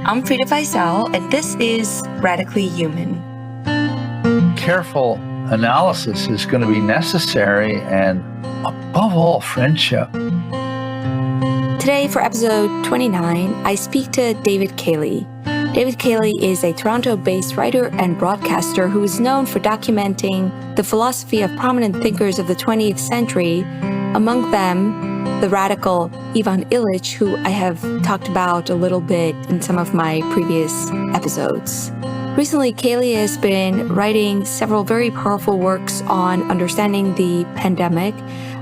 I'm Frida Faisal, and this is Radically Human. Careful analysis is going to be necessary, and above all, friendship. Today, for episode 29, I speak to David Cayley. David Cayley is a Toronto-based writer and broadcaster who is known for documenting the philosophy of prominent thinkers of the 20th century, among them the radical Ivan Illich, who I have talked about a little bit in some of my previous episodes. Recently, Cayley has been writing several very powerful works on understanding the pandemic,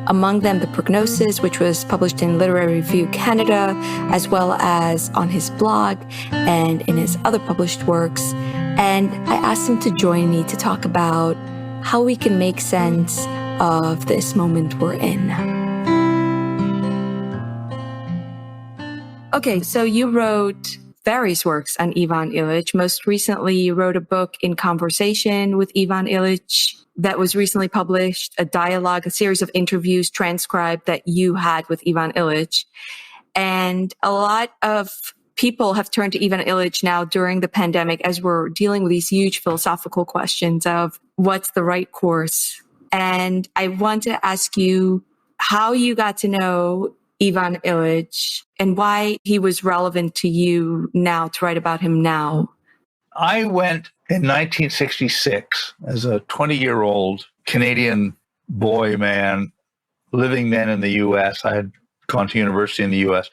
among them the Prognosis, which was published in Literary Review Canada, as well as on his blog and in his other published works. And I asked him to join me to talk about how we can make sense of this moment we're in. Okay, so you wrote various works on Ivan Illich. Most recently, you wrote a book in conversation with Ivan Illich that was recently published, a dialogue, a series of interviews transcribed that you had with Ivan Illich. And a lot of people have turned to Ivan Illich now during the pandemic as we're dealing with these huge philosophical questions of what's the right course. And I want to ask you how you got to know Ivan Illich and why he was relevant to you now to write about him now. I went in 1966 as a 20-year-old Canadian boy man living then in the U.S. I had gone to university in the U.S.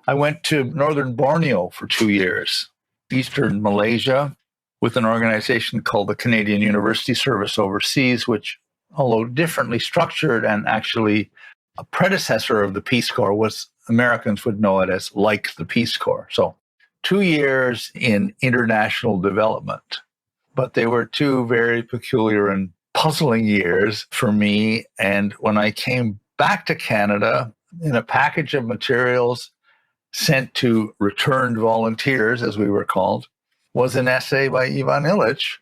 I went to northern Borneo for 2 years, eastern Malaysia, with an organization called the Canadian University Service Overseas, which, although differently structured and actually a predecessor of the Peace Corps, was Americans would know it as like the Peace Corps. So 2 years in international development, but they were two very peculiar and puzzling years for me. And when I came back to Canada, in a package of materials sent to returned volunteers, as we were called, was an essay by Ivan Illich,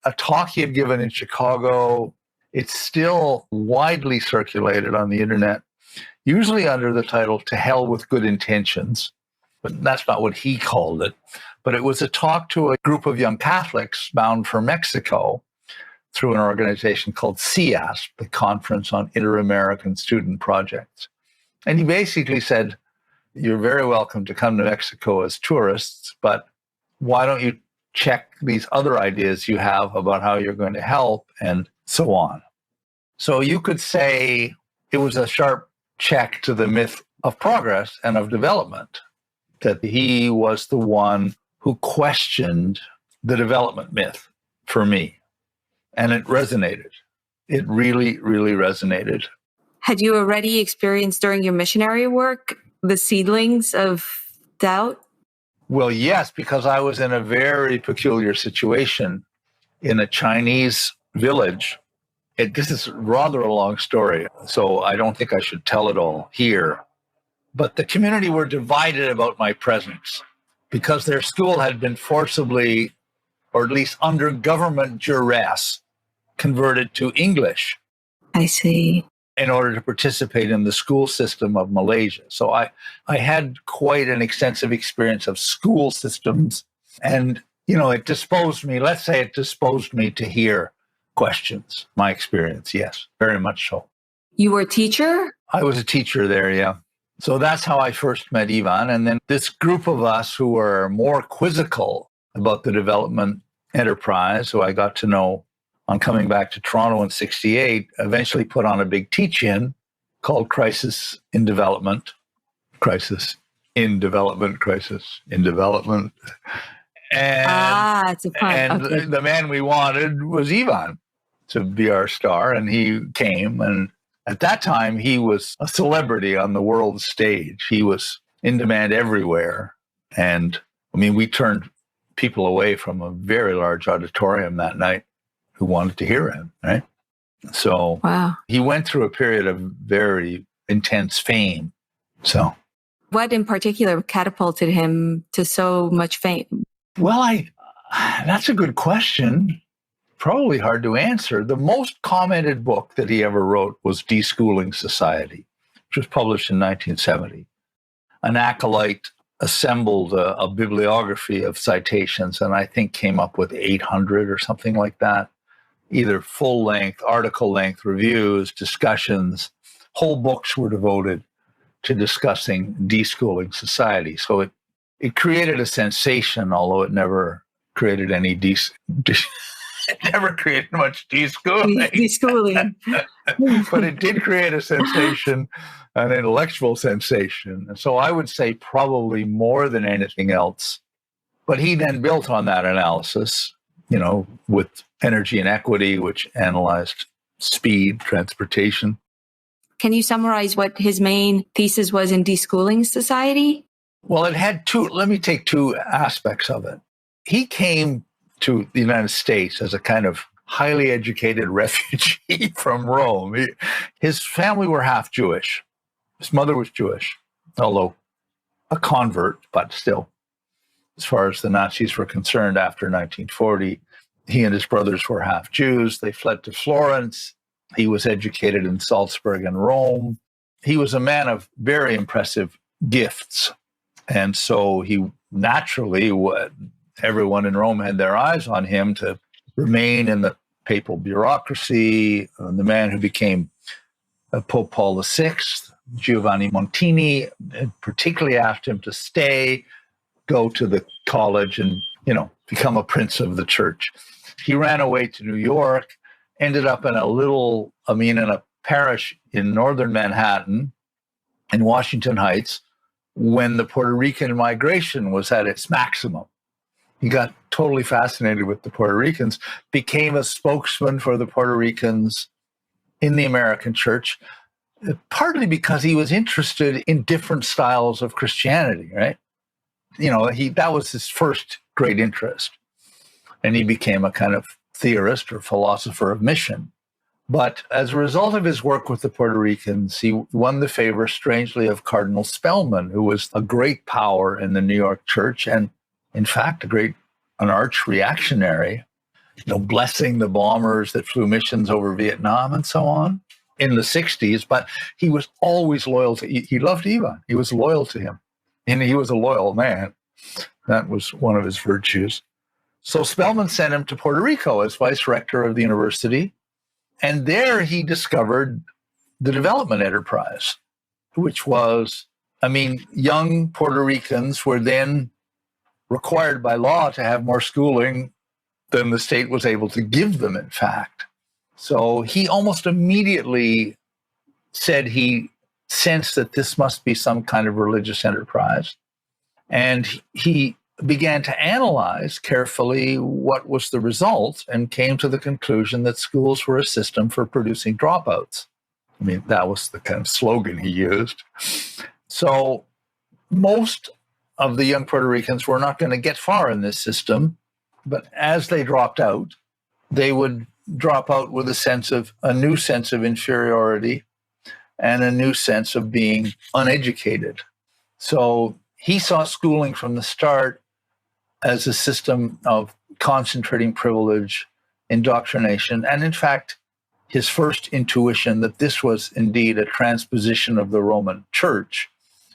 a talk he had given in Chicago. It's still widely circulated on the internet, usually under the title "To Hell with Good Intentions," but that's not what he called it. But it was a talk to a group of young Catholics bound for Mexico through an organization called CIASP, the Conference on Inter-American Student Projects. And he basically said, you're very welcome to come to Mexico as tourists, but why don't you check these other ideas you have about how you're going to help, and so on. So you could say it was a sharp check to the myth of progress and of development, that he was the one who questioned the development myth for me. And it resonated. It really, really resonated. Had you already experienced during your missionary work the seedlings of doubt? Well, yes, because I was in a very peculiar situation in a Chinese village. This is rather a long story, so I don't think I should tell it all here. But the community were divided about my presence because their school had been forcibly, or at least under government duress, converted to English. I see. In order to participate in the school system of Malaysia. So I had quite an extensive experience of school systems. And, it disposed me, let's say it disposed me to hear questions. My experience, yes, very much so. You were a teacher? I was a teacher there, yeah. So that's how I first met Ivan. And then this group of us who were more quizzical about the development enterprise, who I got to know on coming back to Toronto in 1968, eventually put on a big teach-in called Crisis in Development. Crisis in Development, Crisis in Development. And, it's a pun. And okay. The man we wanted was Ivan to be our star, and he came. And at that time, he was a celebrity on the world stage. He was in demand everywhere. And, we turned people away from a very large auditorium that night who wanted to hear him, right? So wow. He went through a period of very intense fame. So what in particular catapulted him to so much fame? Well, that's a good question. Probably hard to answer. The most commented book that he ever wrote was Deschooling Society, which was published in 1970. An acolyte assembled a bibliography of citations, and I think came up with 800 or something like that, either full-length, article-length reviews, discussions. Whole books were devoted to discussing deschooling society. So it created a sensation, although it never created any it never created much deschooling. Deschooling. But it did create a sensation, an intellectual sensation. And so I would say probably more than anything else. But he then built on that analysis, with energy and equity, which analyzed speed, transportation. Can you summarize what his main thesis was in deschooling society? Well, it had let me take two aspects of it. He came to the United States as a kind of highly educated refugee from Rome. His family were half Jewish. His mother was Jewish, although a convert, but still, as far as the Nazis were concerned after 1940, he and his brothers were half Jews. They fled to Florence. He was educated in Salzburg and Rome. He was a man of very impressive gifts. And so he naturally, everyone in Rome had their eyes on him to remain in the papal bureaucracy. The man who became Pope Paul VI, Giovanni Montini, particularly asked him to stay, go to the college and, become a prince of the church. He ran away to New York, ended up in a parish in northern Manhattan, in Washington Heights, when the Puerto Rican migration was at its maximum. He got totally fascinated with the Puerto Ricans, became a spokesman for the Puerto Ricans in the American church, partly because he was interested in different styles of Christianity, right? That was his first great interest. And he became a kind of theorist or philosopher of mission. But as a result of his work with the Puerto Ricans, he won the favor, strangely, of Cardinal Spellman, who was a great power in the New York church and, in fact, an arch reactionary, blessing the bombers that flew missions over Vietnam and so on in the 60s. But he was always loyal he loved Ivan. He was loyal to him. And he was a loyal man. That was one of his virtues. So Spellman sent him to Puerto Rico as vice rector of the university. And there he discovered the development enterprise, which was, young Puerto Ricans were then required by law to have more schooling than the state was able to give them, in fact. So he almost immediately said he sensed that this must be some kind of religious enterprise. And he began to analyze carefully what was the result and came to the conclusion that schools were a system for producing dropouts. That was the kind of slogan he used. So most of the young Puerto Ricans were not going to get far in this system, but as they dropped out, they would drop out with a new sense of inferiority and a new sense of being uneducated. So he saw schooling from the start as a system of concentrating privilege, indoctrination, and in fact, his first intuition that this was indeed a transposition of the Roman Church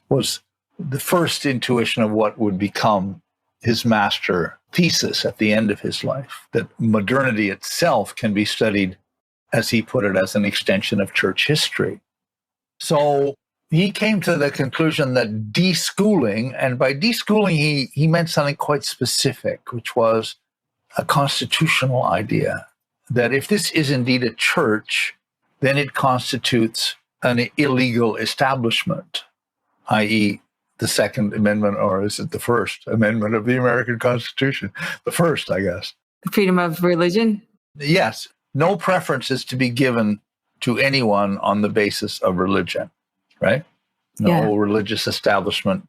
was the first intuition of what would become his master thesis at the end of his life, that modernity itself can be studied, as he put it, as an extension of church history. So he came to the conclusion that deschooling, and by deschooling, he meant something quite specific, which was a constitutional idea, that if this is indeed a church, then it constitutes an illegal establishment, i.e., the Second Amendment, or is it the First Amendment of the American Constitution? The first, I guess. Freedom of religion? Yes. No preference is to be given to anyone on the basis of religion, right? No religious establishment.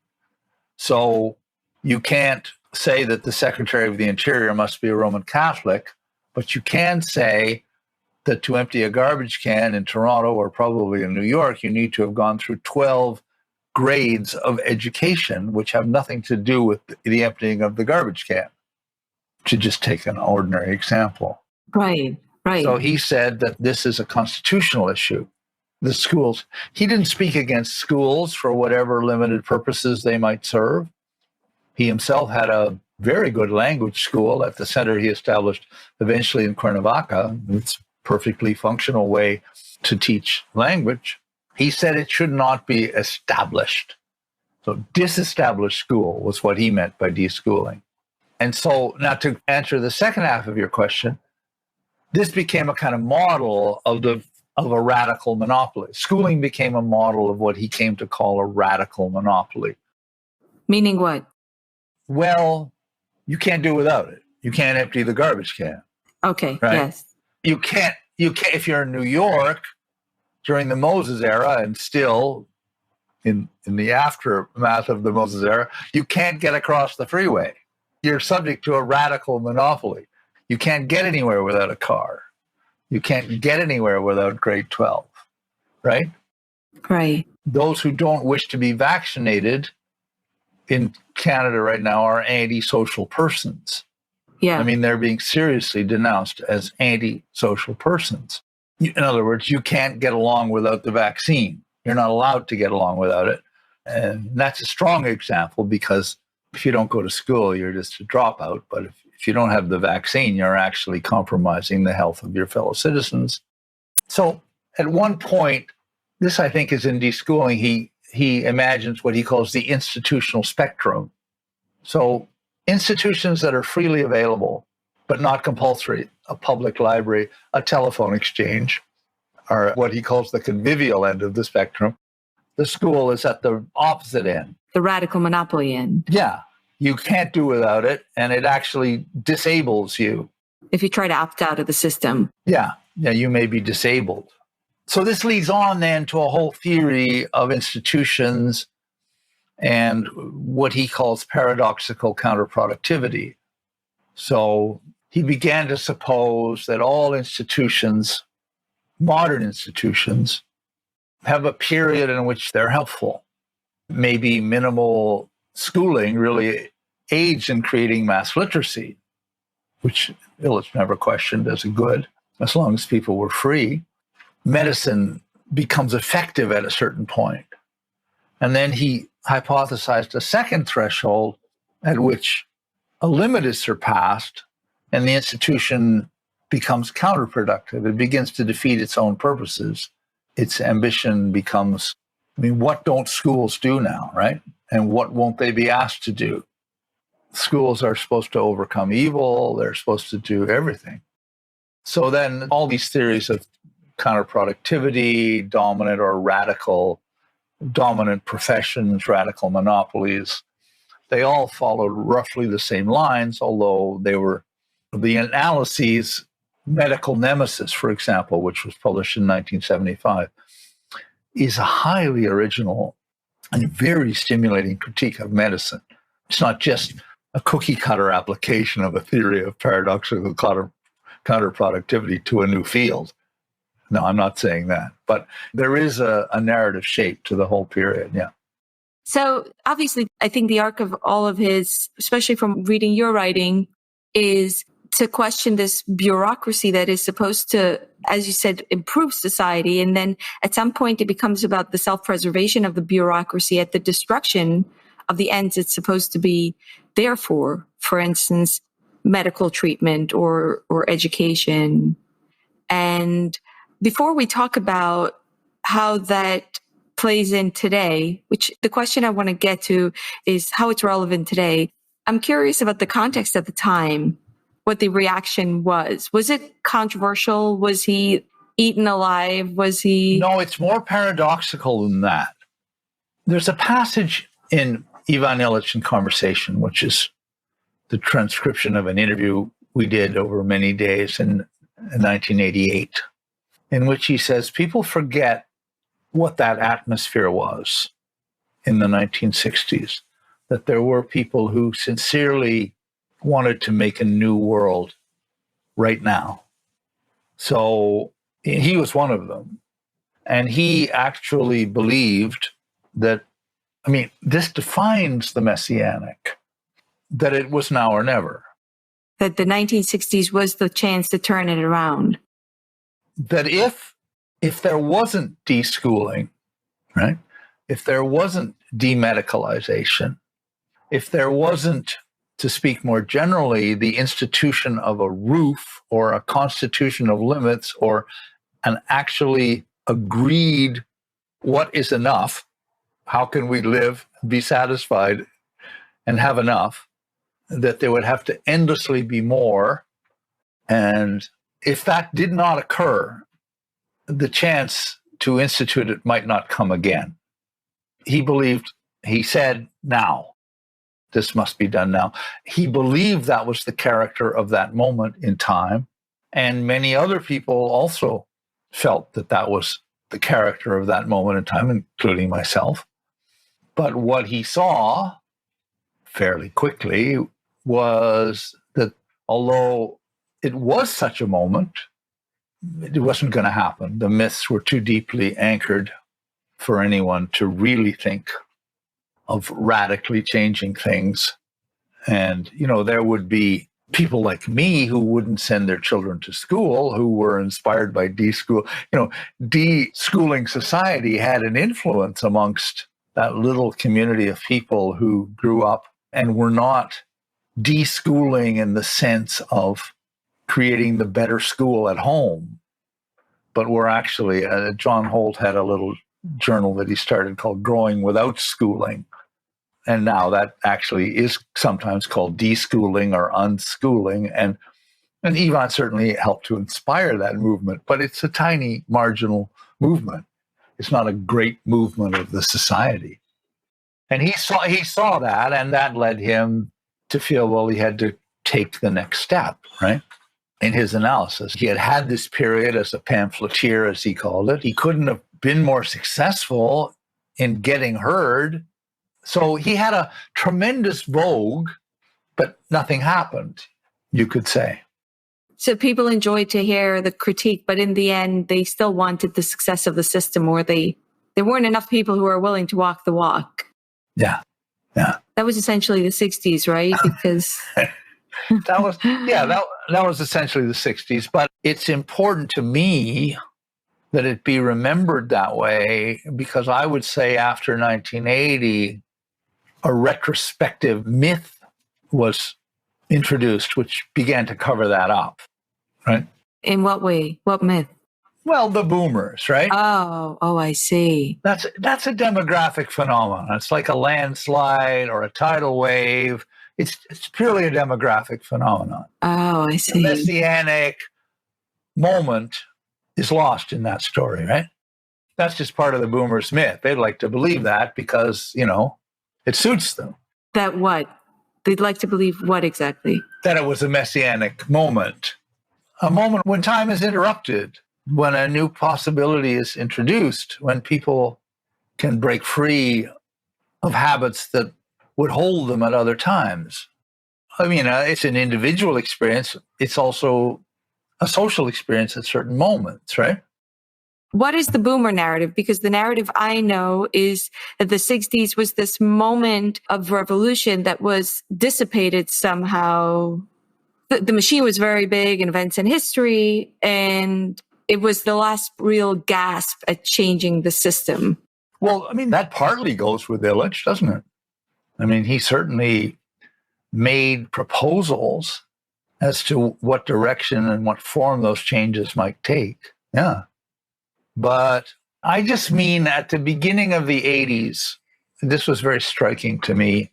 So you can't say that the Secretary of the Interior must be a Roman Catholic, but you can say that to empty a garbage can in Toronto or probably in New York, you need to have gone through 12 grades of education, which have nothing to do with the emptying of the garbage can, to just take an ordinary example. Right. So he said that this is a constitutional issue. The schools, he didn't speak against schools for whatever limited purposes they might serve, He himself had a very good language school at the center he established eventually in Cuernavaca. It's a perfectly functional way to teach language. He said it should not be established. So disestablished school was what he meant by deschooling. And so now to answer the second half of your question, this became a kind of model of a radical monopoly. Schooling became a model of what he came to call a radical monopoly. Meaning what? Well, you can't do without it. You can't empty the garbage can. Okay, right? yes. You can't, if you're in New York during the Moses era and still in the aftermath of the Moses era, you can't get across the freeway. You're subject to a radical monopoly. You can't get anywhere without a car. You can't get anywhere without grade 12, right? Right. Those who don't wish to be vaccinated in Canada right now are antisocial persons. Yeah. I mean, they're being seriously denounced as antisocial persons. In other words, you can't get along without the vaccine. You're not allowed to get along without it. And that's a strong example because if you don't go to school, you're just a dropout. But if you don't have the vaccine, you're actually compromising the health of your fellow citizens. So at one point, this I think is in deschooling, he imagines what he calls the institutional spectrum. So institutions that are freely available, but not compulsory, a public library, a telephone exchange, are what he calls the convivial end of the spectrum. The school is at the opposite end. The radical monopoly end. Yeah, you can't do without it, and it actually disables you. If you try to opt out of the system. Yeah, you may be disabled. So this leads on then to a whole theory of institutions and what he calls paradoxical counterproductivity. So he began to suppose that all institutions, modern institutions, have a period in which they're helpful. Maybe minimal schooling really aids in creating mass literacy, which Illich never questioned as a good, as long as people were free. Medicine becomes effective at a certain point. And then he hypothesized a second threshold at which a limit is surpassed and the institution becomes counterproductive. It begins to defeat its own purposes. Its ambition becomes, what don't schools do now, right? And what won't they be asked to do? Schools are supposed to overcome evil. They're supposed to do everything. So then all these theories of counterproductivity, dominant or radical, dominant professions, radical monopolies, they all followed roughly the same lines, although they were the analyses. Medical Nemesis, for example, which was published in 1975, is a highly original and very stimulating critique of medicine. It's not just a cookie cutter application of a theory of paradoxical counterproductivity to a new field. No, I'm not saying that. But there is a narrative shape to the whole period, yeah. So obviously, I think the arc of all of his, especially from reading your writing, is to question this bureaucracy that is supposed to, as you said, improve society. And then at some point, it becomes about the self-preservation of the bureaucracy at the destruction of the ends it's supposed to be there for instance, medical treatment or education. And before we talk about how that plays in today, which the question I want to get to is how it's relevant today, I'm curious about the context at the time, what the reaction was. Was it controversial? Was he eaten alive? Was he... No, it's more paradoxical than that. There's a passage in Ivan Illich in Conversation, which is the transcription of an interview we did over many days in 1988, in which he says people forget what that atmosphere was in the 1960s, that there were people who sincerely wanted to make a new world right now. So he was one of them. And he actually believed that, this defines the messianic, that it was now or never. That the 1960s was the chance to turn it around. That if there wasn't deschooling, right? If there wasn't demedicalization, if there wasn't, to speak more generally, the institution of a roof or a constitution of limits or an actually agreed what is enough, how can we live, be satisfied, and have enough, that there would have to endlessly be more. And if that did not occur, the chance to institute it might not come again. He said, now, this must be done now. He believed that was the character of that moment in time. And many other people also felt that that was the character of that moment in time, including myself. But what he saw fairly quickly was that although it was such a moment, it wasn't going to happen. The myths were too deeply anchored for anyone to really think of radically changing things. And, there would be people like me who wouldn't send their children to school, who were inspired by de-school. De-schooling society had an influence amongst that little community of people who grew up and were not de-schooling in the sense of creating the better school at home, but were actually, John Holt had a little journal that he started called Growing Without Schooling. And now that actually is sometimes called deschooling or unschooling. And Ivan certainly helped to inspire that movement, but it's a tiny marginal movement. It's not a great movement of the society. And he saw that, and that led him to feel, well, he had to take the next step, right? In his analysis, he had this period as a pamphleteer, as he called it. He couldn't have been more successful in getting heard. So he had a tremendous vogue, but nothing happened, you could say. So people enjoyed to hear the critique, but in the end, they still wanted the success of the system, or there weren't enough people who were willing to walk the walk. Yeah. That was essentially the 60s, right? Because that was essentially the 60s. But it's important to me that it be remembered that way, because I would say after 1980, a retrospective myth was introduced, which began to cover that up, right? In what way? What myth? Well, the boomers, right? Oh, I see. That's a demographic phenomenon. It's like a landslide or a tidal wave. It's purely a demographic phenomenon. Oh, I see. The messianic moment is lost in that story, right? That's just part of the boomers' myth. They'd like to believe that because, it suits them. That what? They'd like to believe what exactly? That it was a messianic moment. A moment when time is interrupted, when a new possibility is introduced, when people can break free of habits that would hold them at other times. I mean, it's an individual experience. It's also a social experience at certain moments, right? What is the boomer narrative? Because the narrative I know is that the 60s was this moment of revolution that was dissipated somehow. The machine was very big in events and history, and it was the last real gasp at changing the system. Well, I mean, that partly goes with Illich, doesn't it? I mean, he certainly made proposals as to what direction and what form those changes might take. Yeah. But I just mean at the beginning of the 80s, this was very striking to me.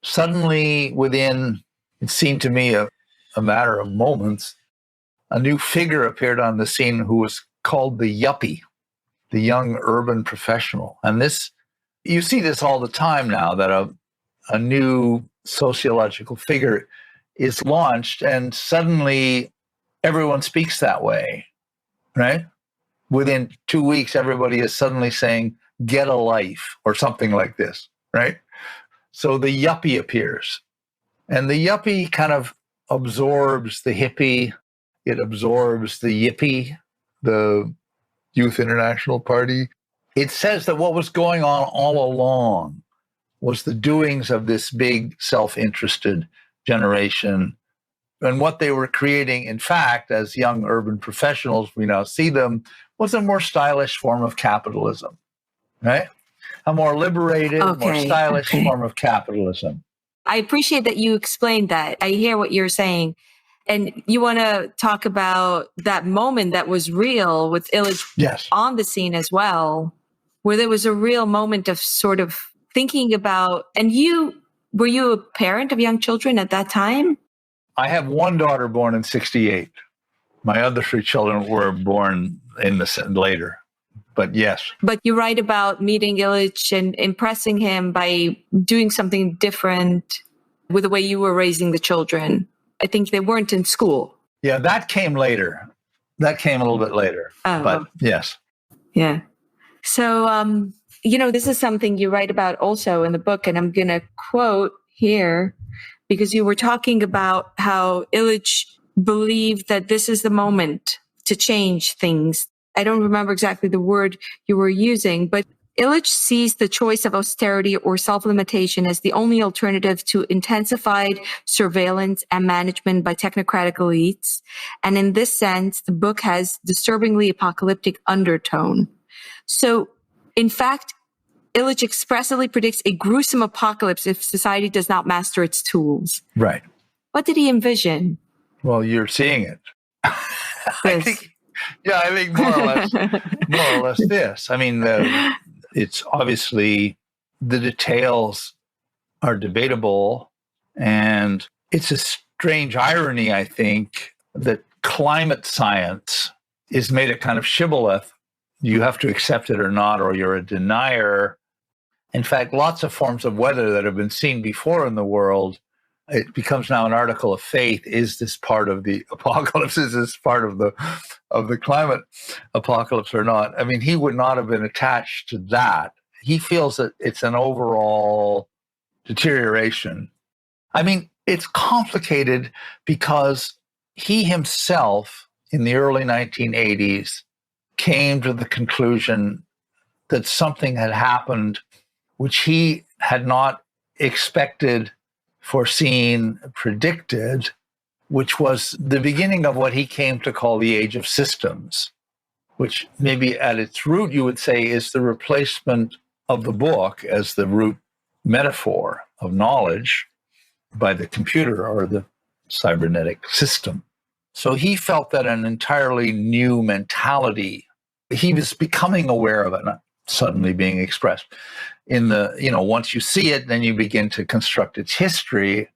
Suddenly, it seemed to me a matter of moments, a new figure appeared on the scene who was called the yuppie, the young urban professional. And you see this all the time now, that a new sociological figure is launched and suddenly everyone speaks that way, right? Within 2 weeks, everybody is suddenly saying, get a life, or something like this, right? So the yuppie appears. And the yuppie kind of absorbs the hippie. It absorbs the yippie, the Youth International Party. It says that what was going on all along was the doings of this big self-interested generation. And what they were creating, in fact, as young urban professionals, we now see them, was a more stylish form of capitalism, right? A more liberated, more stylish form of capitalism. I appreciate that you explained that. I hear what you're saying. And you want to talk about that moment that was real with Illich Yes. on the scene as well, where there was a real moment of sort of thinking about, and were you a parent of young children at that time? I have one daughter born in 1968. My other three children were born later. But yes. But you write about meeting Illich and impressing him by doing something different with the way you were raising the children. I think they weren't in school. Yeah, that came later. That came a little bit later. Oh. But yes. Yeah. So, this is something you write about also in the book, and I'm going to quote here because you were talking about how Illich believed that this is the moment to change things. I don't remember exactly the word you were using, but Illich sees the choice of austerity or self-limitation as the only alternative to intensified surveillance and management by technocratic elites. And in this sense, the book has disturbingly apocalyptic undertone. So, in fact, Illich expressly predicts a gruesome apocalypse if society does not master its tools. Right. What did he envision? Well, you're seeing it. I think more or less this. I mean, it's obviously the details are debatable, and it's a strange irony, I think, that climate science is made a kind of shibboleth. You have to accept it or not, or you're a denier. In fact, lots of forms of weather that have been seen before in the world, it becomes now an article of faith. Is this part of the apocalypse? Is this part of the climate apocalypse or not? I mean, he would not have been attached to that. He feels that it's an overall deterioration. I mean, it's complicated because he himself in the early 1980s came to the conclusion that something had happened which he had not expected, foreseen, predicted, which was the beginning of what he came to call the age of systems, which maybe at its root you would say is the replacement of the book as the root metaphor of knowledge by the computer or the cybernetic system. So he felt that an entirely new mentality, he was becoming aware of it, not suddenly being expressed. In the, once you see it, then you begin to construct its history.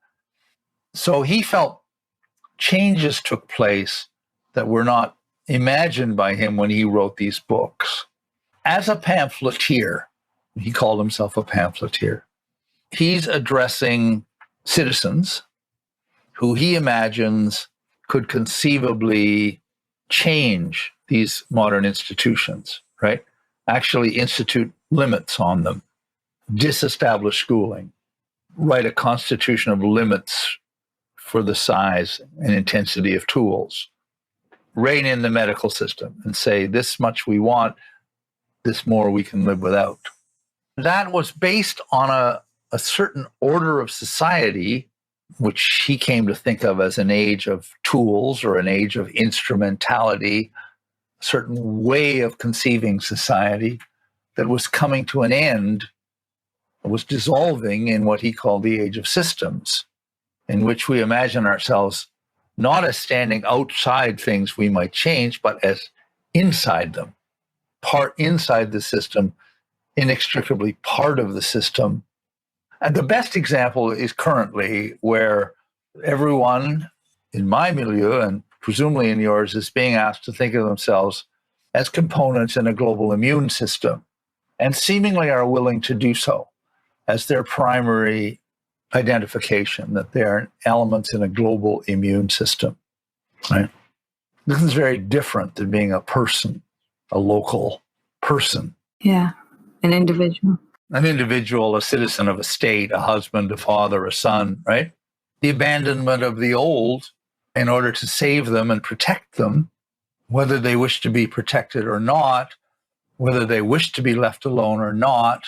So he felt changes took place that were not imagined by him when he wrote these books. As a pamphleteer, he called himself a pamphleteer, he's addressing citizens who he imagines could conceivably change these modern institutions, right? Actually institute limits on them, disestablish schooling, write a constitution of limits for the size and intensity of tools, rein in the medical system and say, this much we want, this more we can live without. That was based on a certain order of society, which he came to think of as an age of tools or an age of instrumentality, a certain way of conceiving society that was coming to an end, was dissolving in what he called the age of systems, in which we imagine ourselves not as standing outside things we might change, but as inside them, part inside the system, inextricably part of the system. And the best example is currently where everyone in my milieu, and presumably in yours, is being asked to think of themselves as components in a global immune system, and seemingly are willing to do so as their primary identification, that they are elements in a global immune system. Right? This is very different than being a person, a local person. Yeah, an individual. An individual, a citizen of a state, a husband, a father, a son, right? The abandonment of the old in order to save them and protect them, whether they wish to be protected or not, whether they wish to be left alone or not,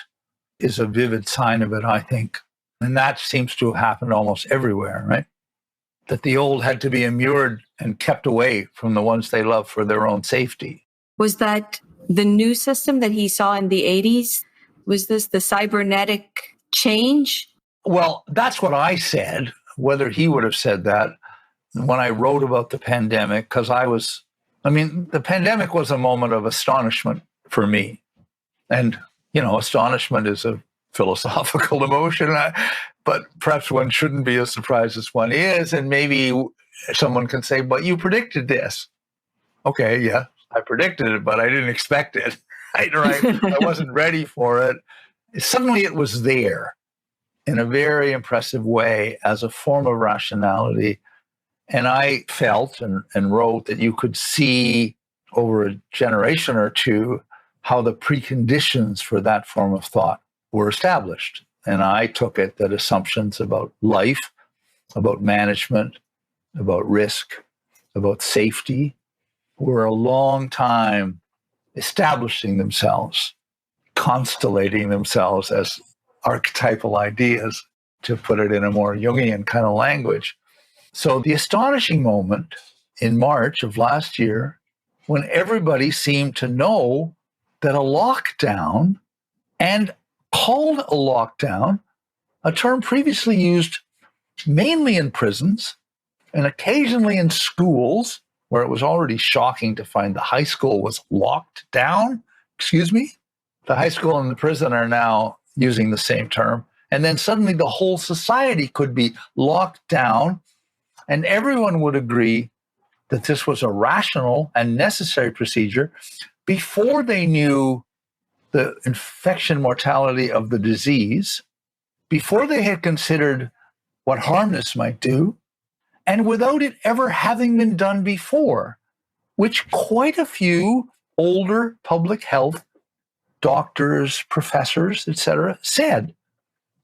is a vivid sign of it, I think. And that seems to have happened almost everywhere, right? That the old had to be immured and kept away from the ones they love for their own safety. Was that the new system that he saw in the 80s? Was this the cybernetic change? Well, that's what I said. Whether he would have said that when I wrote about the pandemic, because the pandemic was a moment of astonishment for me. And, astonishment is a philosophical emotion, but perhaps one shouldn't be as surprised as one is. And maybe someone can say, but you predicted this. Okay, yeah, I predicted it, but I didn't expect it. Right? I wasn't ready for it. Suddenly it was there in a very impressive way as a form of rationality. And I felt and wrote that you could see over a generation or two how the preconditions for that form of thought were established. And I took it that assumptions about life, about management, about risk, about safety were a long time establishing themselves, constellating themselves as archetypal ideas, to put it in a more Jungian kind of language. So the astonishing moment in March of last year, when everybody seemed to know that a lockdown, and called a lockdown, a term previously used mainly in prisons and occasionally in schools, where it was already shocking to find the high school was locked down. Excuse me? The high school and the prison are now using the same term. And then suddenly the whole society could be locked down, and everyone would agree that this was a rational and necessary procedure before they knew the infection mortality of the disease, before they had considered what harm this might do, and without it ever having been done before, which quite a few older public health doctors, professors, etc., said.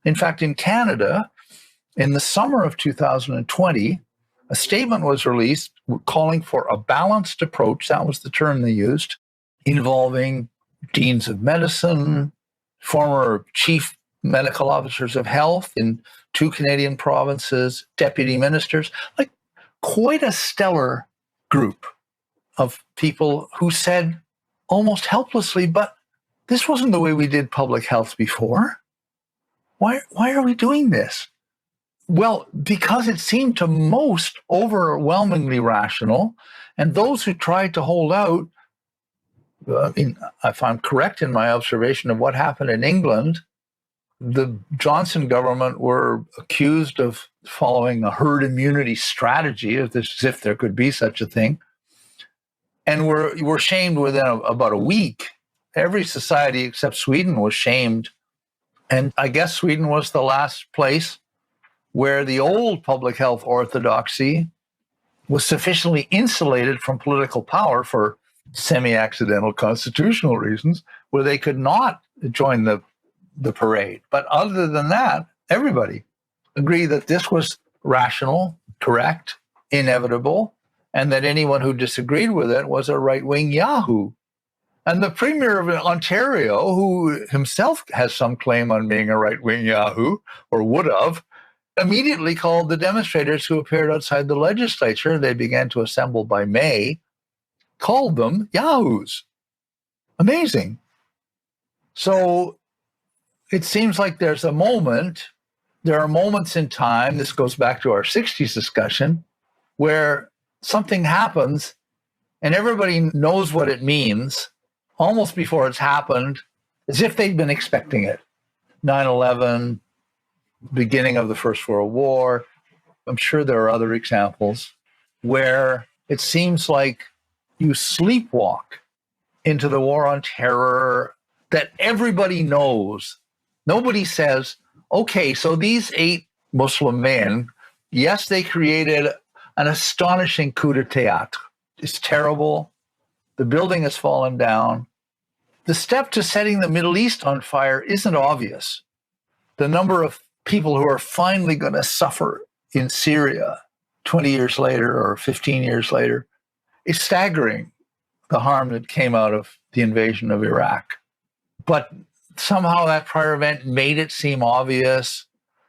In fact, in Canada, in the summer of 2020, a statement was released calling for a balanced approach, that was the term they used, involving deans of medicine, former chief medical officers of health in 2 Canadian provinces, deputy ministers, like quite a stellar group of people who said almost helplessly, but this wasn't the way we did public health before. Why are we doing this? Well, because it seemed to most overwhelmingly rational, and those who tried to hold out, if I'm correct in my observation of what happened in England, the Johnson government were accused of following a herd immunity strategy, as if there could be such a thing, and were shamed within about a week. Every society except Sweden was shamed. And I guess Sweden was the last place where the old public health orthodoxy was sufficiently insulated from political power for semi-accidental constitutional reasons, where they could not join the parade. But other than that, everybody agreed that this was rational, correct, inevitable, and that anyone who disagreed with it was a right-wing Yahoo. And the Premier of Ontario, who himself has some claim on being a right-wing Yahoo, or would have, immediately called the demonstrators who appeared outside the legislature, they began to assemble by May, called them Yahoos. Amazing. So it seems like there are moments in time, this goes back to our 60s discussion, where something happens and everybody knows what it means almost before it's happened, as if they'd been expecting it. 9/11, beginning of the First World War. I'm sure there are other examples where it seems like you sleepwalk into the war on terror that everybody knows. Nobody says, okay, so these 8 Muslim men, yes, they created an astonishing coup d'etat. It's terrible. The building has fallen down. The step to setting the Middle East on fire isn't obvious. The number of people who are finally going to suffer in Syria 20 years later or 15 years later is staggering, the harm that came out of the invasion of Iraq. But somehow that prior event made it seem obvious.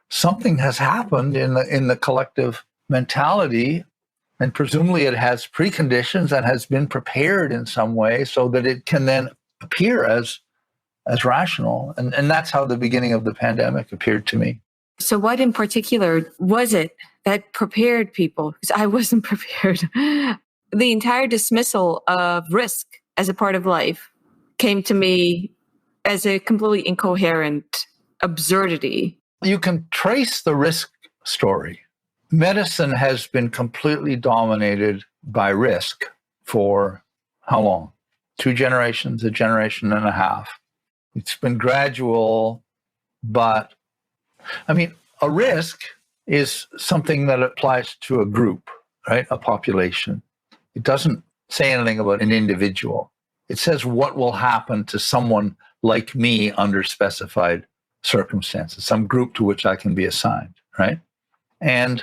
Something has happened in the collective mentality, and presumably it has preconditions and has been prepared in some way so that it can then appear as rational. And that's how the beginning of the pandemic appeared to me. So what in particular was it that prepared people? Because I wasn't prepared. The entire dismissal of risk as a part of life came to me as a completely incoherent absurdity. You can trace the risk story. Medicine has been completely dominated by risk for how long? 2 generations, a generation and a half. It's been gradual, but a risk is something that applies to a group, right? A population. It doesn't say anything about an individual. It says what will happen to someone like me under specified circumstances, some group to which I can be assigned, right? And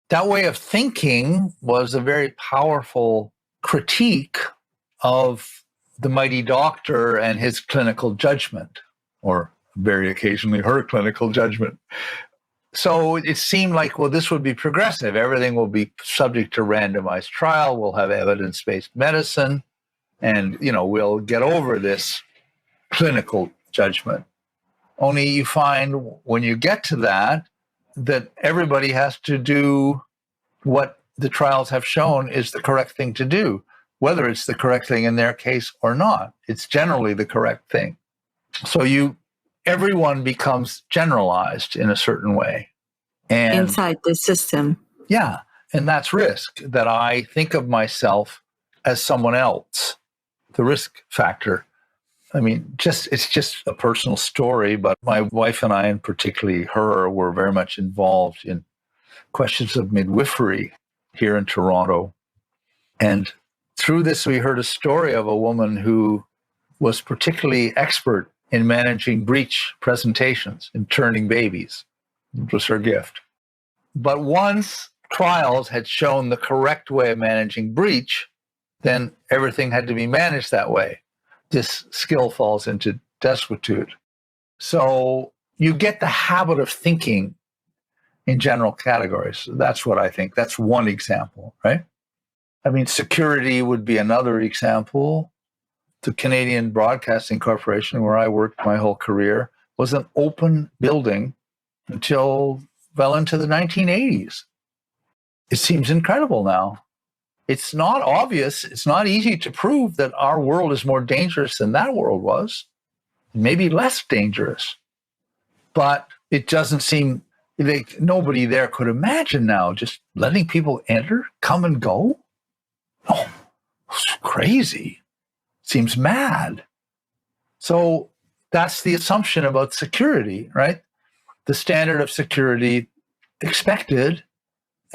that way of thinking was a very powerful critique of the mighty doctor and his clinical judgment, or very occasionally her clinical judgment. So it seemed like, well, this would be progressive. Everything will be subject to randomized trial. We'll have evidence-based medicine, and, we'll get over this clinical judgment. Only you find when you get to that everybody has to do what the trials have shown is the correct thing to do, whether it's the correct thing in their case or not. It's generally the correct thing. So everyone becomes generalized in a certain way. And inside the system. Yeah. And that's risk, that I think of myself as someone else. The risk factor. It's just a personal story, but my wife and I, and particularly her, were very much involved in questions of midwifery here in Toronto. And through this, we heard a story of a woman who was particularly expert in managing breech presentations and turning babies. It was her gift. But once trials had shown the correct way of managing breech, then everything had to be managed that way. This skill falls into desuetude. So you get the habit of thinking in general categories. That's what I think. That's one example, right? Security would be another example. The Canadian Broadcasting Corporation, where I worked my whole career, was an open building until well into the 1980s. It seems incredible now. It's not obvious. It's not easy to prove that our world is more dangerous than that world was, maybe less dangerous. But it doesn't seem like nobody there could imagine now just letting people enter, come and go. Oh, it's crazy. Seems mad. So that's the assumption about security, right? The standard of security expected.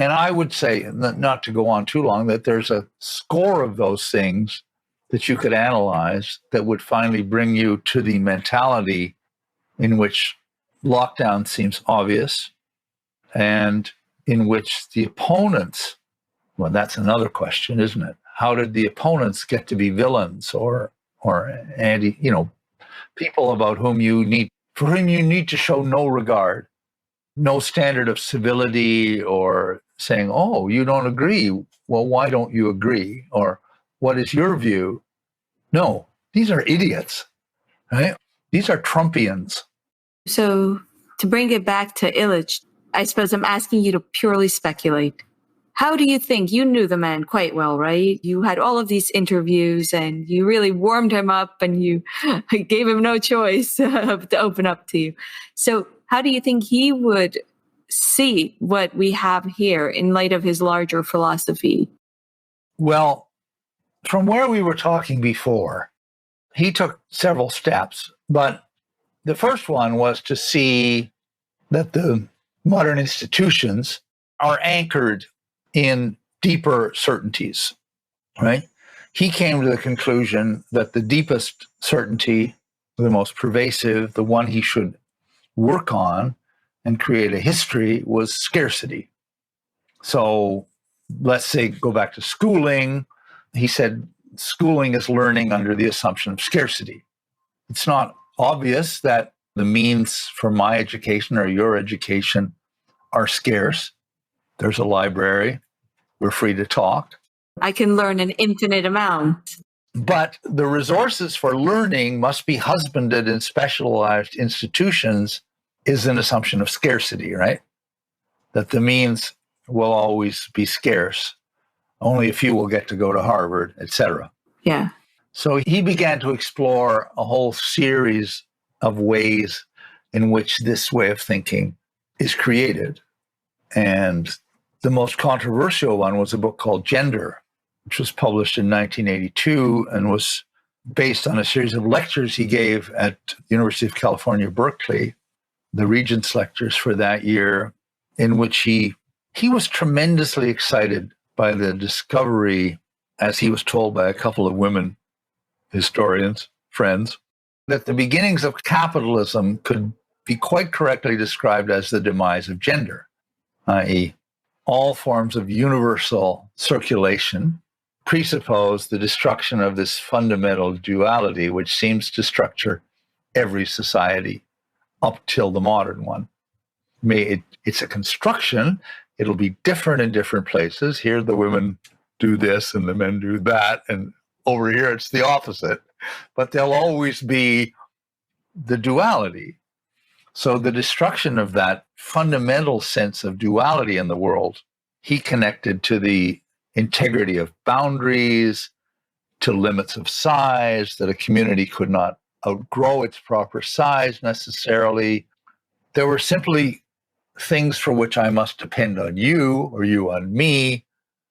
And I would say, not to go on too long, that there's a score of those things that you could analyze that would finally bring you to the mentality in which lockdown seems obvious and in which the opponents, well, that's another question, isn't it? How did the opponents get to be villains or people about for whom you need to show no regard, no standard of civility, or saying, oh, you don't agree. Well, why don't you agree? Or what is your view? No, these are idiots, right? These are Trumpians. So to bring it back to Illich, I suppose I'm asking you to purely speculate. How do you think? You knew the man quite well, right? You had all of these interviews and you really warmed him up and you gave him no choice to open up to you. So how do you think he would see what we have here in light of his larger philosophy? Well, from where we were talking before, he took several steps, but the first one was to see that the modern institutions are anchored in deeper certainties, right? He came to the conclusion that the deepest certainty, the most pervasive, the one he should work on and create a history, was scarcity. So let's say, go back to schooling. He said schooling is learning under the assumption of scarcity. It's not obvious that the means for my education or your education are scarce. There's a library. We're free to talk. I can learn an infinite amount. But the resources for learning must be husbanded in specialized institutions is an assumption of scarcity, right? That the means will always be scarce. Only a few will get to go to Harvard, etc. Yeah. So he began to explore a whole series of ways in which this way of thinking is created. And the most controversial one was a book called Gender, which was published in 1982 and was based on a series of lectures he gave at the University of California, Berkeley, the Regents lectures for that year, in which he was tremendously excited by the discovery, as he was told by a couple of women historians, friends, that the beginnings of capitalism could be quite correctly described as the demise of gender, i.e., all forms of universal circulation presuppose the destruction of this fundamental duality, which seems to structure every society up till the modern one. It's a construction. It'll be different in different places. Here, the women do this and the men do that. And over here, it's the opposite. But there'll always be the duality. So the destruction of that fundamental sense of duality in the world, he connected to the integrity of boundaries, to limits of size, that a community could not outgrow its proper size necessarily. There were simply things for which I must depend on you or you on me.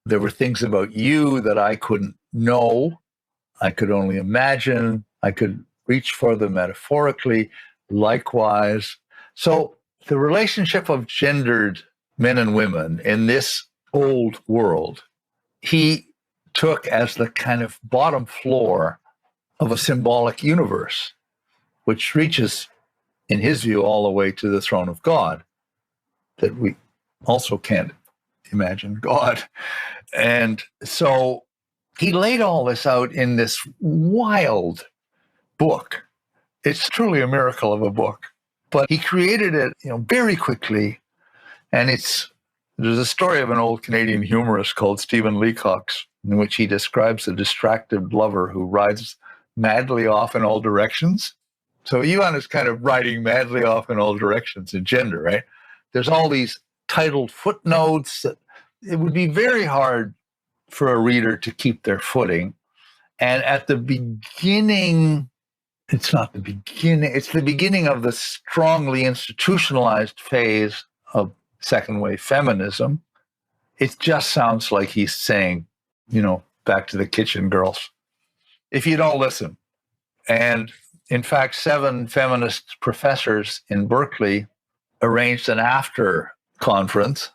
There were things about you that I couldn't know. I could only imagine. I could reach for them metaphorically, likewise. So the relationship of gendered men and women in this old world, he took as the kind of bottom floor of a symbolic universe, which reaches, in his view, all the way to the throne of God, that we also can't imagine God. And so he laid all this out in this wild book. It's truly a miracle of a book, but he created it, very quickly. And there's a story of an old Canadian humorist called Stephen Leacox, in which he describes a distracted lover who rides madly off in all directions. So Ivan is kind of riding madly off in all directions in Gender, right? There's all these titled footnotes that it would be very hard for a reader to keep their footing. And at the beginning, it's not the beginning, it's the beginning of the strongly institutionalized phase of second wave feminism. It just sounds like he's saying, back to the kitchen, girls, if you don't listen. And in fact, 7 feminist professors in Berkeley arranged an after conference,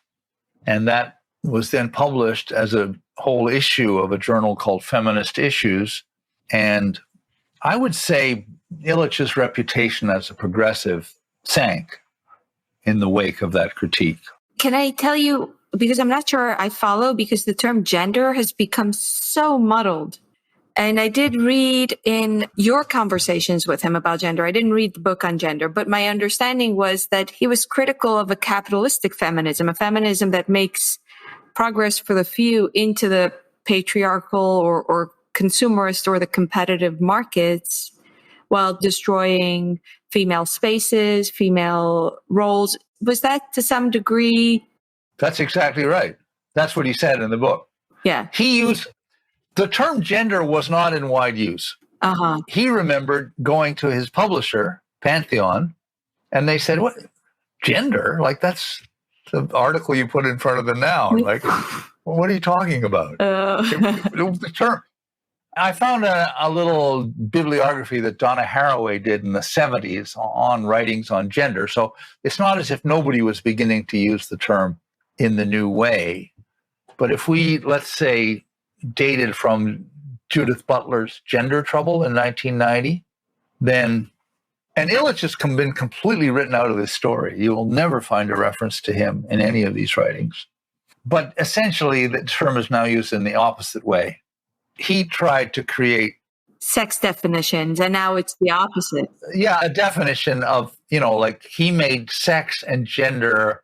and that was then published as a whole issue of a journal called Feminist Issues. And I would say Illich's reputation as a progressive sank in the wake of that critique. Can I tell you, because I'm not sure I follow, because the term gender has become so muddled. And I did read in your conversations with him about gender. I didn't read the book on gender, but my understanding was that he was critical of a capitalistic feminism, a feminism that makes progress for the few into the patriarchal or consumerist or the competitive markets, while destroying female spaces, female roles. Was that to some degree? That's exactly right. That's what he said in the book. Yeah. The term gender was not in wide use. Uh-huh. He remembered going to his publisher, Pantheon, and they said, "What? Gender? Like, that's the article you put in front of the noun. Like, what are you talking about?" It was the term. I found a little bibliography that Donna Haraway did in the 70s on writings on gender. So it's not as if nobody was beginning to use the term in the new way. But if we, let's say, dated from Judith Butler's Gender Trouble in 1990, then, and Illich has been completely written out of this story. You will never find a reference to him in any of these writings. But essentially, the term is now used in the opposite way. He tried to create sex definitions, and now it's the opposite. Yeah, a definition of, like he made sex and gender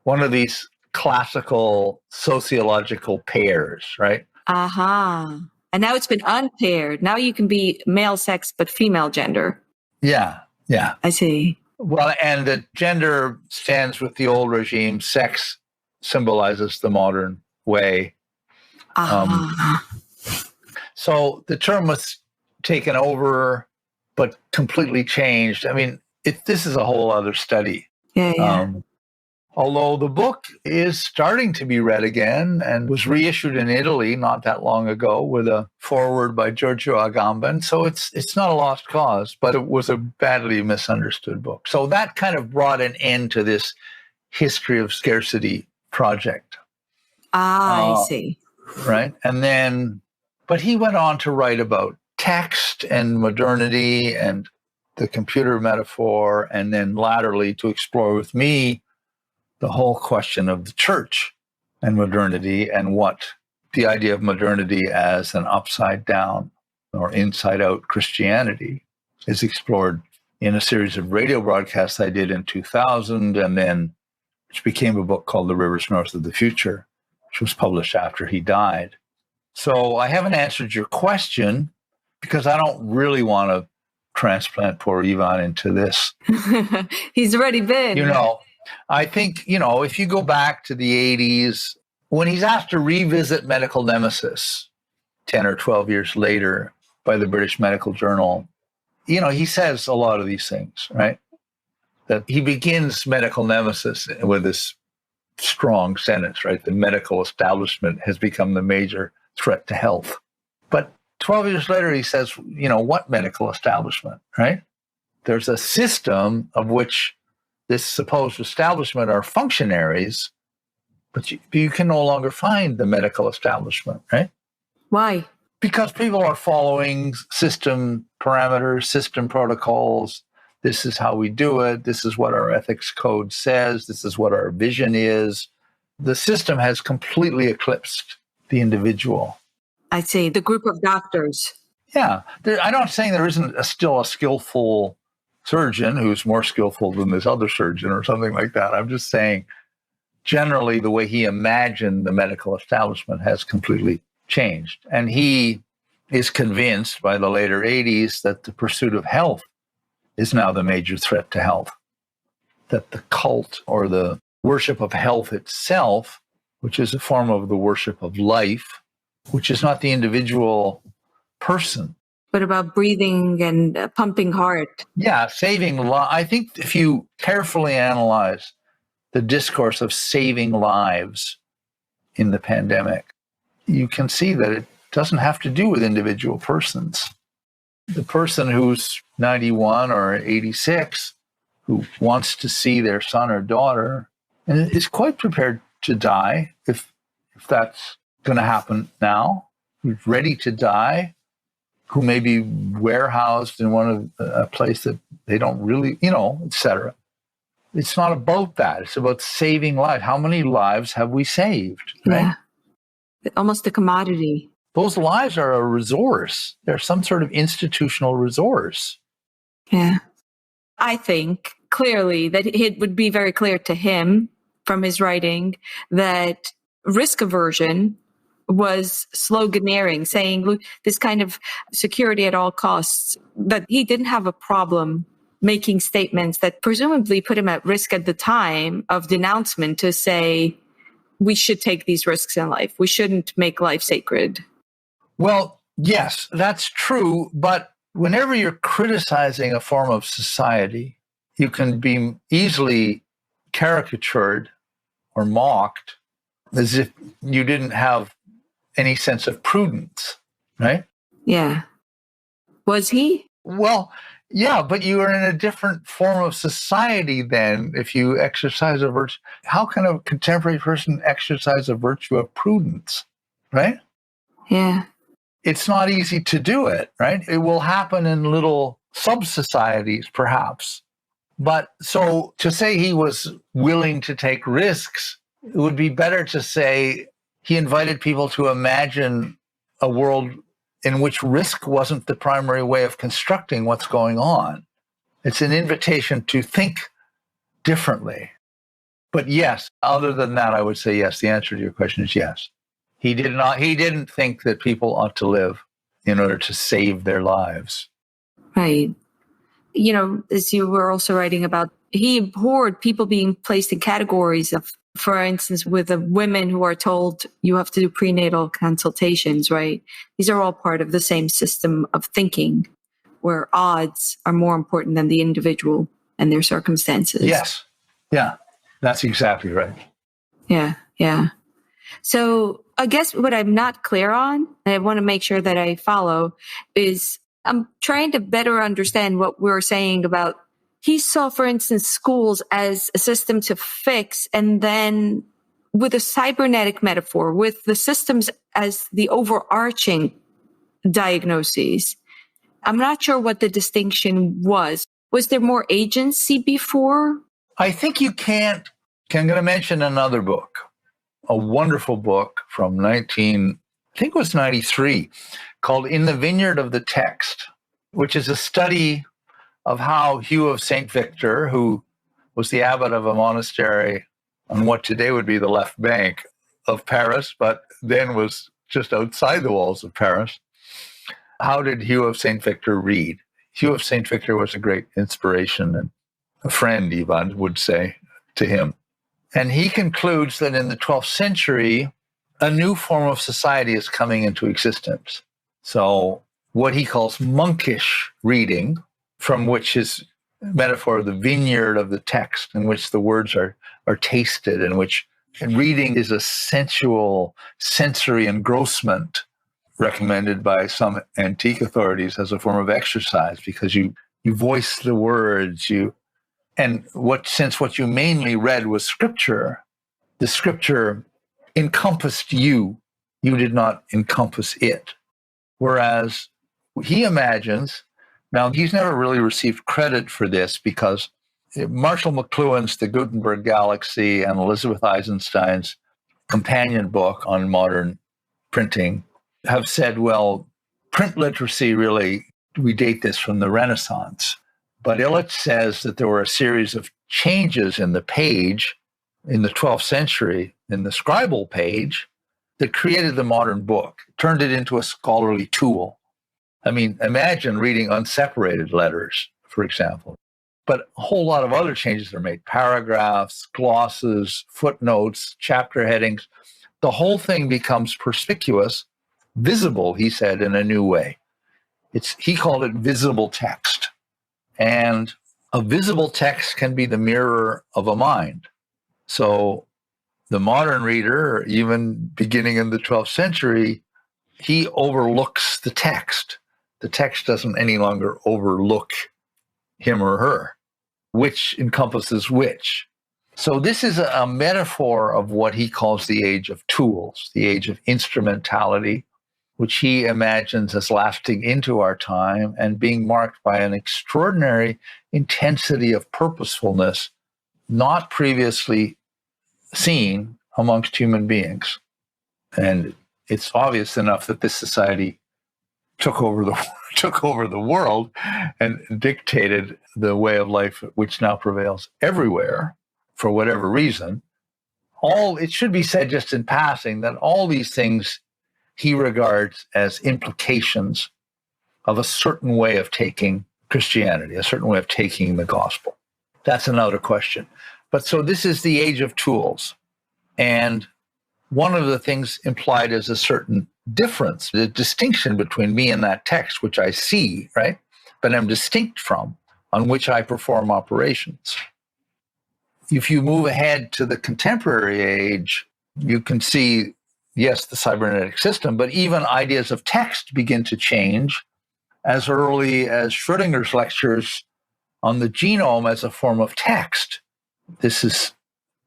one of these classical sociological pairs, right? Uh-huh. And now it's been unpaired. Now you can be male sex, but female gender. Yeah. I see. Well, and the gender stands with the old regime. Sex symbolizes the modern way. Ah, So the term was taken over, but completely changed. I mean, this is a whole other study. yeah. Although the book is starting to be read again and was reissued in Italy not that long ago with a foreword by Giorgio Agamben. So it's not a lost cause, but it was a badly misunderstood book. So that kind of brought an end to this history of scarcity project. I see. Right. And then, but he went on to write about text and modernity and the computer metaphor, and then latterly to explore with me the whole question of the church and modernity, and what the idea of modernity as an upside down or inside out Christianity is explored in a series of radio broadcasts I did in 2000, and then which became a book called The Rivers North of the Future, which was published after he died. So I haven't answered your question because I don't really want to transplant poor Ivan into this. He's already been. I think, if you go back to the 80s, when he's asked to revisit medical nemesis 10 or 12 years later by the British Medical Journal, he says a lot of these things, right? That he begins medical nemesis with this strong sentence, right? The medical establishment has become the major threat to health. But 12 years later, he says, what medical establishment, right? There's a system of which this supposed establishment are functionaries, but you can no longer find the medical establishment, right? Why? Because people are following system parameters, system protocols. This is how we do it. This is what our ethics code says. This is what our vision is. The system has completely eclipsed the individual. I'd say the group of doctors. Yeah. I'm not saying there isn't still a skillful surgeon who's more skillful than this other surgeon or something like that. I'm just saying, generally, the way he imagined the medical establishment has completely changed. And he is convinced by the later 80s that the pursuit of health is now the major threat to health, that the cult or the worship of health itself, which is a form of the worship of life, which is not the individual person, but about breathing and pumping heart. Yeah, saving lives. I think if you carefully analyze the discourse of saving lives in the pandemic, you can see that it doesn't have to do with individual persons. The person who's 91 or 86 who wants to see their son or daughter and is quite prepared to die if that's going to happen now, who's ready to die, who may be warehoused in a place that they don't really, et cetera. It's not about that. It's about saving lives. How many lives have we saved? Right? Yeah. Almost a commodity. Those lives are a resource. They're some sort of institutional resource. Yeah. I think clearly that it would be very clear to him from his writing that risk aversion was sloganeering, saying, look, this kind of security at all costs, that he didn't have a problem making statements that presumably put him at risk at the time of denouncement to say, we should take these risks in life. We shouldn't make life sacred. Well, yes, that's true. But whenever you're criticizing a form of society, you can be easily caricatured or mocked as if you didn't have any sense of prudence, right? Yeah. Was he? Well, yeah, but you are in a different form of society then if you exercise a virtue. How can a contemporary person exercise a virtue of prudence, right? Yeah. It's not easy to do it, right? It will happen in little sub-societies, perhaps. But so to say he was willing to take risks, it would be better to say he invited people to imagine a world in which risk wasn't the primary way of constructing what's going on. It's an invitation to think differently. But yes, other than that, I would say yes. The answer to your question is yes. He didn't think that people ought to live in order to save their lives. Right. as you were also writing about, he abhorred people being placed in categories of, for instance, with the women who are told you have to do prenatal consultations, right? These are all part of the same system of thinking where odds are more important than the individual and their circumstances. Yes. Yeah, that's exactly right. Yeah. Yeah. So I guess what I'm not clear on, and I want to make sure that I follow, is I'm trying to better understand what we're saying about, he saw, for instance, schools as a system to fix, and then with a cybernetic metaphor, with the systems as the overarching diagnoses. I'm not sure what the distinction was. Was there more agency before? I think you can't. I'm going to mention another book, a wonderful book from 93, called In the Vineyard of the Text, which is a study of how Hugh of St. Victor, who was the abbot of a monastery on what today would be the left bank of Paris, but then was just outside the walls of Paris, how did Hugh of St. Victor read? Hugh of St. Victor was a great inspiration and a friend, Ivan would say to him. And he concludes that in the 12th century, a new form of society is coming into existence. So what he calls monkish reading, from which his metaphor of the vineyard of the text, in which the words are tasted, in which reading is a sensual sensory engrossment recommended by some antique authorities as a form of exercise, because you voice the words, since what you mainly read was scripture, the scripture encompassed you did not encompass it. Whereas he imagines, now he's never really received credit for this, because Marshall McLuhan's The Gutenberg Galaxy and Elizabeth Eisenstein's companion book on modern printing have said, well, print literacy really, we date this from the Renaissance. But Illich says that there were a series of changes in the page in the 12th century, in the scribal page, that created the modern book, turned it into a scholarly tool. I mean, imagine reading unseparated letters, for example. But a whole lot of other changes are made: paragraphs, glosses, footnotes, chapter headings. The whole thing becomes perspicuous, visible, he said, in a new way. He called it visible text. And a visible text can be the mirror of a mind. So the modern reader, even beginning in the 12th century, he overlooks the text. The text doesn't any longer overlook him or her, which encompasses which. So this is a metaphor of what he calls the age of tools, the age of instrumentality, which he imagines as lasting into our time and being marked by an extraordinary intensity of purposefulness not previously seen amongst human beings. And it's obvious enough that this society took over the world and dictated the way of life which now prevails everywhere for whatever reason. It should be said just in passing that all these things he regards as implications of a certain way of taking Christianity, a certain way of taking the gospel. That's another question. But so this is the age of tools. And one of the things implied is a certain difference, the distinction between me and that text, which I see, right? But I'm distinct from, on which I perform operations. If you move ahead to the contemporary age, you can see, yes, the cybernetic system, but even ideas of text begin to change as early as Schrödinger's lectures on the genome as a form of text. This is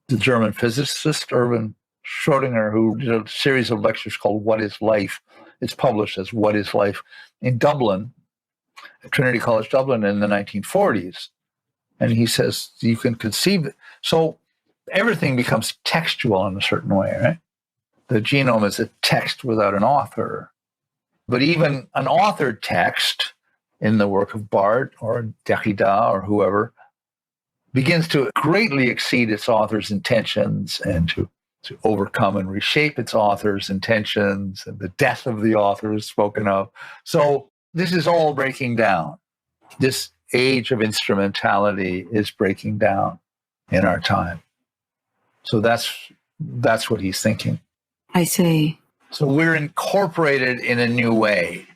the German physicist, Erwin Schrödinger, who did a series of lectures called What is Life? It's published as What is Life in Dublin, at Trinity College Dublin in the 1940s. And he says you can conceive it. So everything becomes textual in a certain way, right? The genome is a text without an author. But even an authored text in the work of Barthes or Derrida or whoever begins to greatly exceed its author's intentions and to overcome and reshape its author's intentions, and the death of the author is spoken of. So this is all breaking down. This age of instrumentality is breaking down in our time. So that's what he's thinking. I see. So we're incorporated in a new way.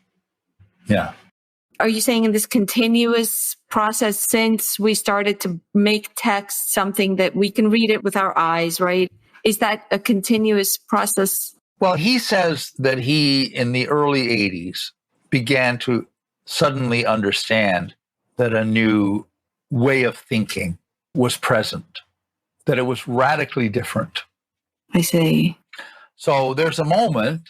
Yeah. Are you saying in this continuous process since we started to make text something that we can read it with our eyes, right? Is that a continuous process? Well, he says that he, in the early 80s, began to suddenly understand that a new way of thinking was present, that it was radically different. I see. So there's a moment,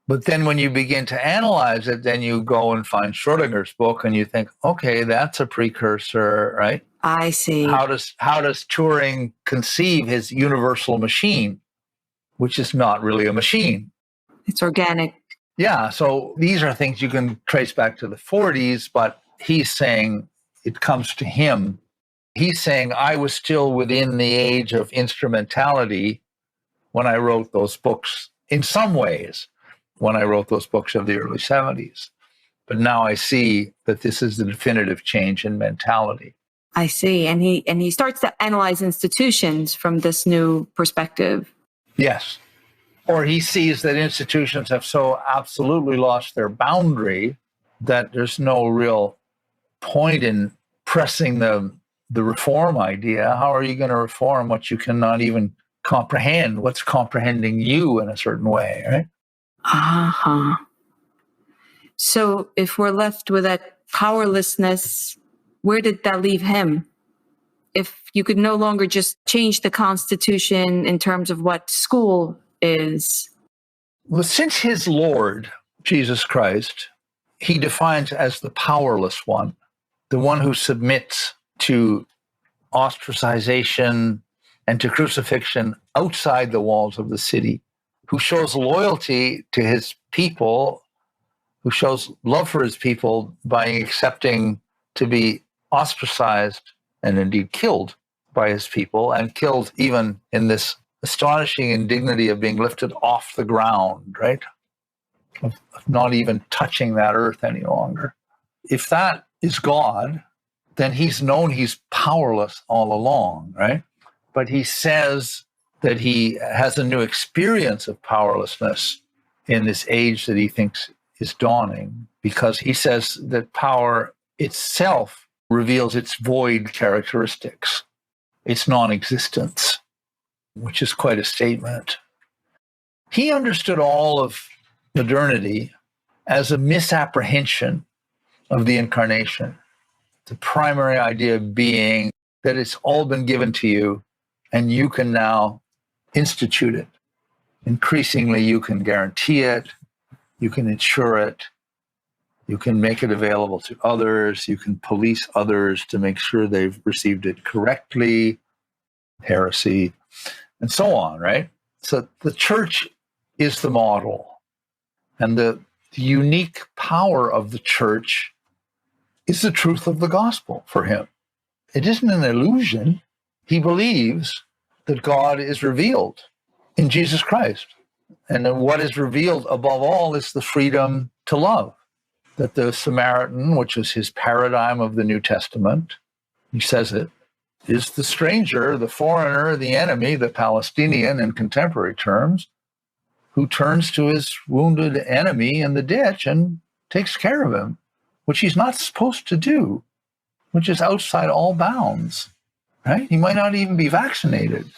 but then when you begin to analyze it, then you go and find Schrodinger's book and you think, okay, that's a precursor, right? I see. How does Turing conceive his universal machine, which is not really a machine? It's organic. Yeah, so these are things you can trace back to the 40s, but he's saying it comes to him. He's saying I was still within the age of instrumentality when I wrote those books, in some ways, when I wrote those books of the early 70s. But now I see that this is the definitive change in mentality. I see. And he starts to analyze institutions from this new perspective. Yes. Or he sees that institutions have so absolutely lost their boundary that there's no real point in pressing the reform idea. How are you going to reform what you cannot even comprehend? What's comprehending you in a certain way, right? Uh-huh. So if we're left with that powerlessness, where did that leave him? If you could no longer just change the Constitution in terms of what school is. Well, since his Lord, Jesus Christ, he defines as the powerless one, the one who submits to ostracization and to crucifixion outside the walls of the city, who shows loyalty to his people, who shows love for his people by accepting to be ostracized and indeed killed by his people, and killed even in this astonishing indignity of being lifted off the ground, right? Of not even touching that earth any longer. If that is God, then he's known he's powerless all along, right? But he says that he has a new experience of powerlessness in this age that he thinks is dawning, because he says that power itself reveals its void characteristics, its non-existence, which is quite a statement. He understood all of modernity as a misapprehension of the incarnation, the primary idea being that it's all been given to you and you can now institute it. Increasingly, you can guarantee it, you can ensure it, you can make it available to others, you can police others to make sure they've received it correctly, heresy, and so on, right? So the church is the model. And the unique power of the church is the truth of the gospel for him. It isn't an illusion. He believes that God is revealed in Jesus Christ. And then what is revealed above all is the freedom to love. That the Samaritan, which is his paradigm of the New Testament, he says it, is the stranger, the foreigner, the enemy, the Palestinian in contemporary terms, who turns to his wounded enemy in the ditch and takes care of him, which he's not supposed to do, which is outside all bounds, right? He might not even be vaccinated.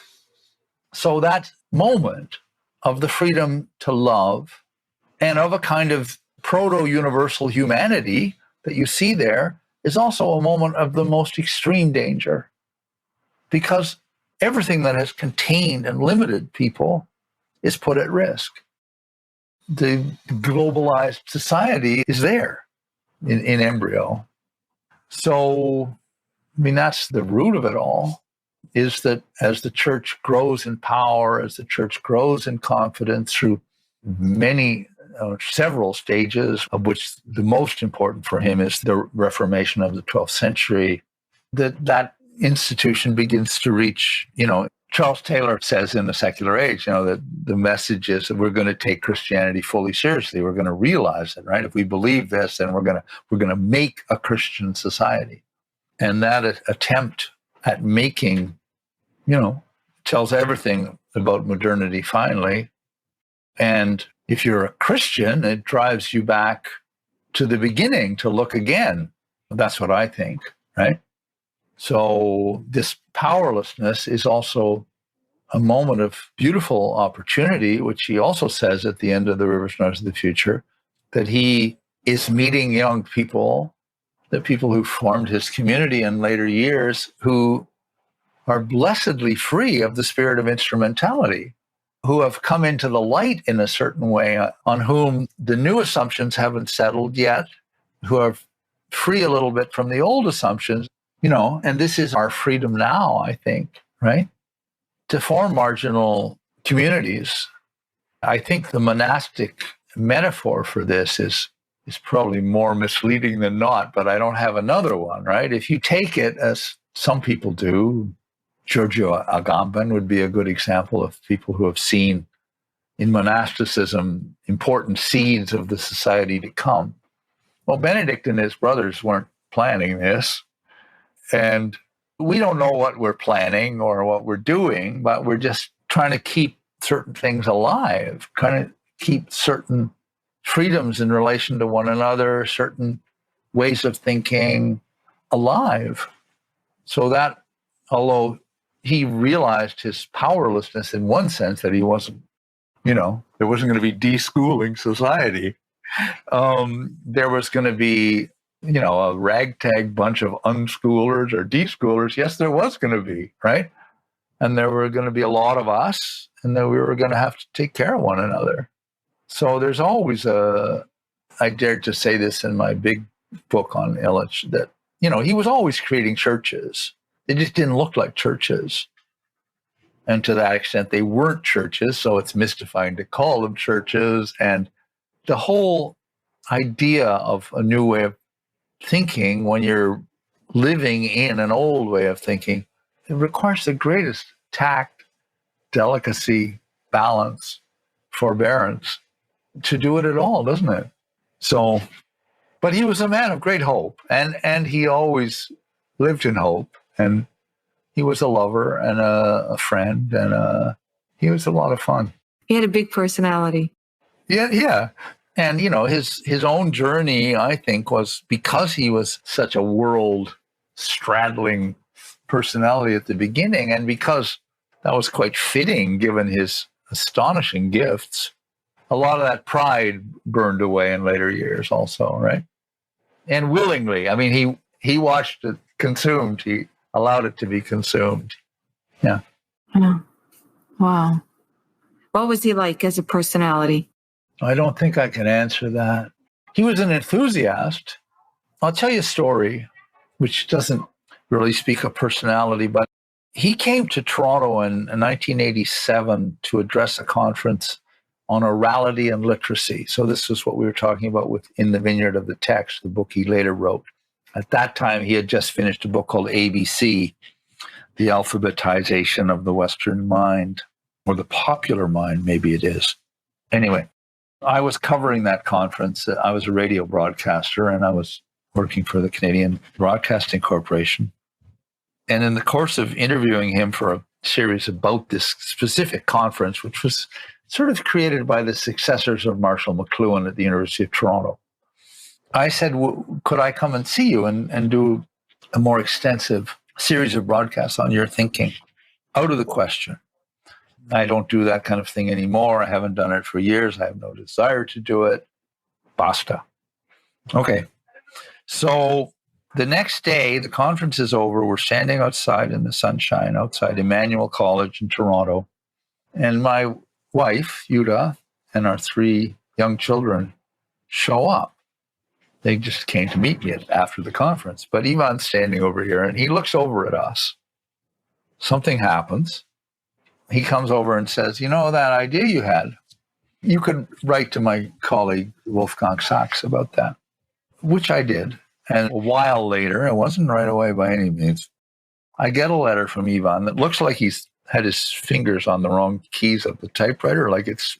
So that moment of the freedom to love and of a kind of proto-universal humanity that you see there is also a moment of the most extreme danger, because everything that has contained and limited people is put at risk. The globalized society is there in embryo. So, I mean, that's the root of it all, is that as the church grows in power, as the church grows in confidence through several stages, of which the most important for him is the Reformation of the 12th century, that institution begins to reach, Charles Taylor says in The Secular Age, that the message is that we're going to take Christianity fully seriously. We're going to realize it, right? If we believe this, then we're going to make a Christian society. And that attempt at making, tells everything about modernity finally. And if you're a Christian, it drives you back to the beginning to look again. That's what I think, right? So this powerlessness is also a moment of beautiful opportunity, which he also says at the end of The Rivers North of the Future, that he is meeting young people, the people who formed his community in later years, who are blessedly free of the spirit of instrumentality, who have come into the light in a certain way, on whom the new assumptions haven't settled yet, who are free a little bit from the old assumptions, and this is our freedom now, I think, right? To form marginal communities. I think the monastic metaphor for this is probably more misleading than not, but I don't have another one, right? If you take it as some people do, Giorgio Agamben would be a good example of people who have seen in monasticism important seeds of the society to come. Well, Benedict and his brothers weren't planning this, and we don't know what we're planning or what we're doing, but we're just trying to keep certain things alive, trying to keep certain freedoms in relation to one another, certain ways of thinking alive. So that, although he realized his powerlessness in one sense, that he wasn't, there wasn't going to be deschooling society. There was going to be, a ragtag bunch of unschoolers or deschoolers. Yes, there was going to be, right? And there were going to be a lot of us, and then we were going to have to take care of one another. So there's always I dared to say this in my big book on Illich, that, he was always creating churches. They just didn't look like churches. And to that extent, they weren't churches, so it's mystifying to call them churches. And the whole idea of a new way of thinking, when you're living in an old way of thinking, it requires the greatest tact, delicacy, balance, forbearance to do it at all, doesn't it? So, but he was a man of great hope, and he always lived in hope, and he was a lover and a friend, and he was a lot of fun. He had a big personality. Yeah. And, his own journey, I think, was because he was such a world-straddling personality at the beginning, and because that was quite fitting given his astonishing gifts, a lot of that pride burned away in later years also, right? And willingly. I mean, he watched it consumed. He allowed it to be consumed. Yeah. Wow. What was he like as a personality? I don't think I can answer that. He was an enthusiast. I'll tell you a story, which doesn't really speak of personality, but he came to Toronto in 1987 to address a conference on orality and literacy. So this is what we were talking about with In the Vineyard of the Text, the book he later wrote. At that time, he had just finished a book called ABC, The Alphabetization of the Western Mind, or the Popular Mind, maybe it is. Anyway, I was covering that conference. I was a radio broadcaster, and I was working for the Canadian Broadcasting Corporation. And in the course of interviewing him for a series about this specific conference, which was sort of created by the successors of Marshall McLuhan at the University of Toronto, I said, could I come and see you and do a more extensive series of broadcasts on your thinking? Out of the question. I don't do that kind of thing anymore. I haven't done it for years. I have no desire to do it. Basta. Okay. So the next day, the conference is over. We're standing outside in the sunshine, outside Emmanuel College in Toronto. And my wife, Yuda, and our 3 young children show up. They just came to meet me after the conference. But Ivan's standing over here, and he looks over at us. Something happens. He comes over and says, that idea you had, you could write to my colleague, Wolfgang Sachs, about that, which I did. And a while later, it wasn't right away by any means, I get a letter from Ivan that looks like he's had his fingers on the wrong keys of the typewriter, like it's...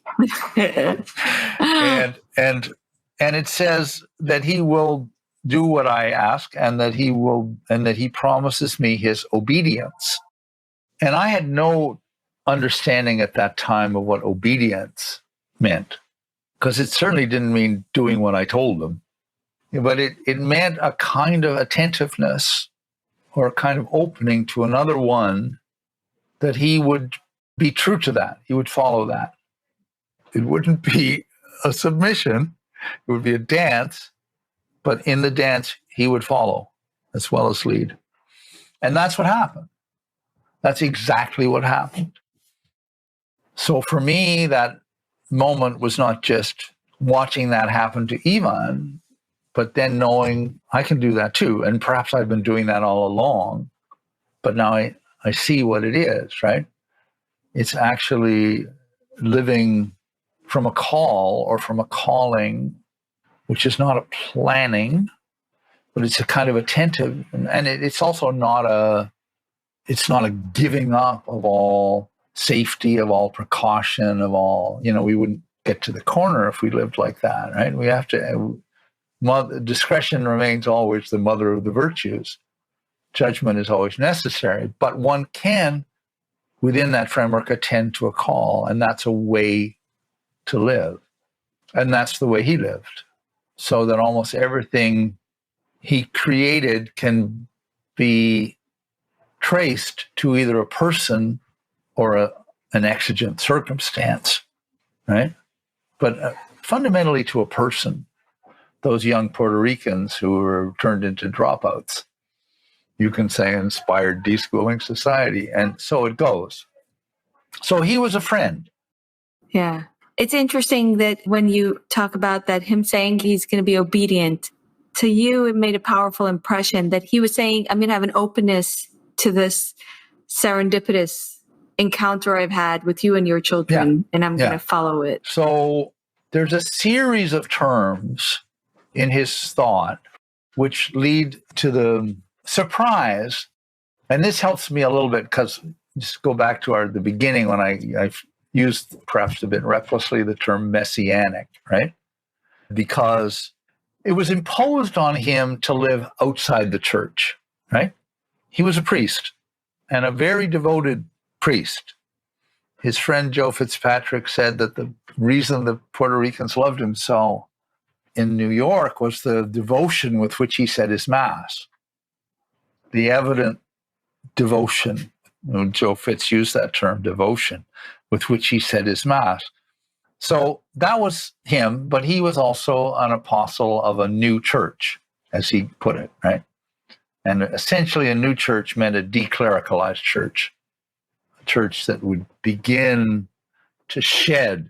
and it says that he will do what I ask, and that he promises me his obedience. And I had no understanding at that time of what obedience meant, because it certainly didn't mean doing what I told him, but it meant a kind of attentiveness or a kind of opening to another one, that he would be true to that. He would follow that. It wouldn't be a submission. It would be a dance, but in the dance, he would follow as well as lead. And that's what happened. That's exactly what happened. So for me, that moment was not just watching that happen to Ivan, but then knowing I can do that too. And perhaps I've been doing that all along, but now I see what it is, right? It's actually living from a call or from a calling, which is not a planning, but it's a kind of attentive. And it's also not a giving up of all safety, of all precaution, of all, we wouldn't get to the corner if we lived like that, right? We have to, discretion remains always the mother of the virtues. Judgment is always necessary, but one can, within that framework, attend to a call, and that's a way to live. And that's the way he lived. So that almost everything he created can be traced to either a person or an exigent circumstance, right? But fundamentally to a person, those young Puerto Ricans who were turned into dropouts, you can say inspired deschooling society. And so it goes. So he was a friend. Yeah. It's interesting that when you talk about that, him saying he's going to be obedient, to you, it made a powerful impression that he was saying, I'm going to have an openness to this serendipitous encounter I've had with you and your children, and I'm going to follow it. So there's a series of terms in his thought which lead to the surprise. And this helps me a little bit, because just go back to the beginning when I used, perhaps a bit recklessly, the term messianic, right? Because it was imposed on him to live outside the church, right? He was a priest, and a very devoted priest. His friend Joe Fitzpatrick said that the reason the Puerto Ricans loved him so in New York was the devotion with which he said his Mass, the evident devotion. Joe Fitz used that term, devotion, with which he said his Mass. So that was him, but he was also an apostle of a new church, as he put it, right? And essentially a new church meant a declericalized church, a church that would begin to shed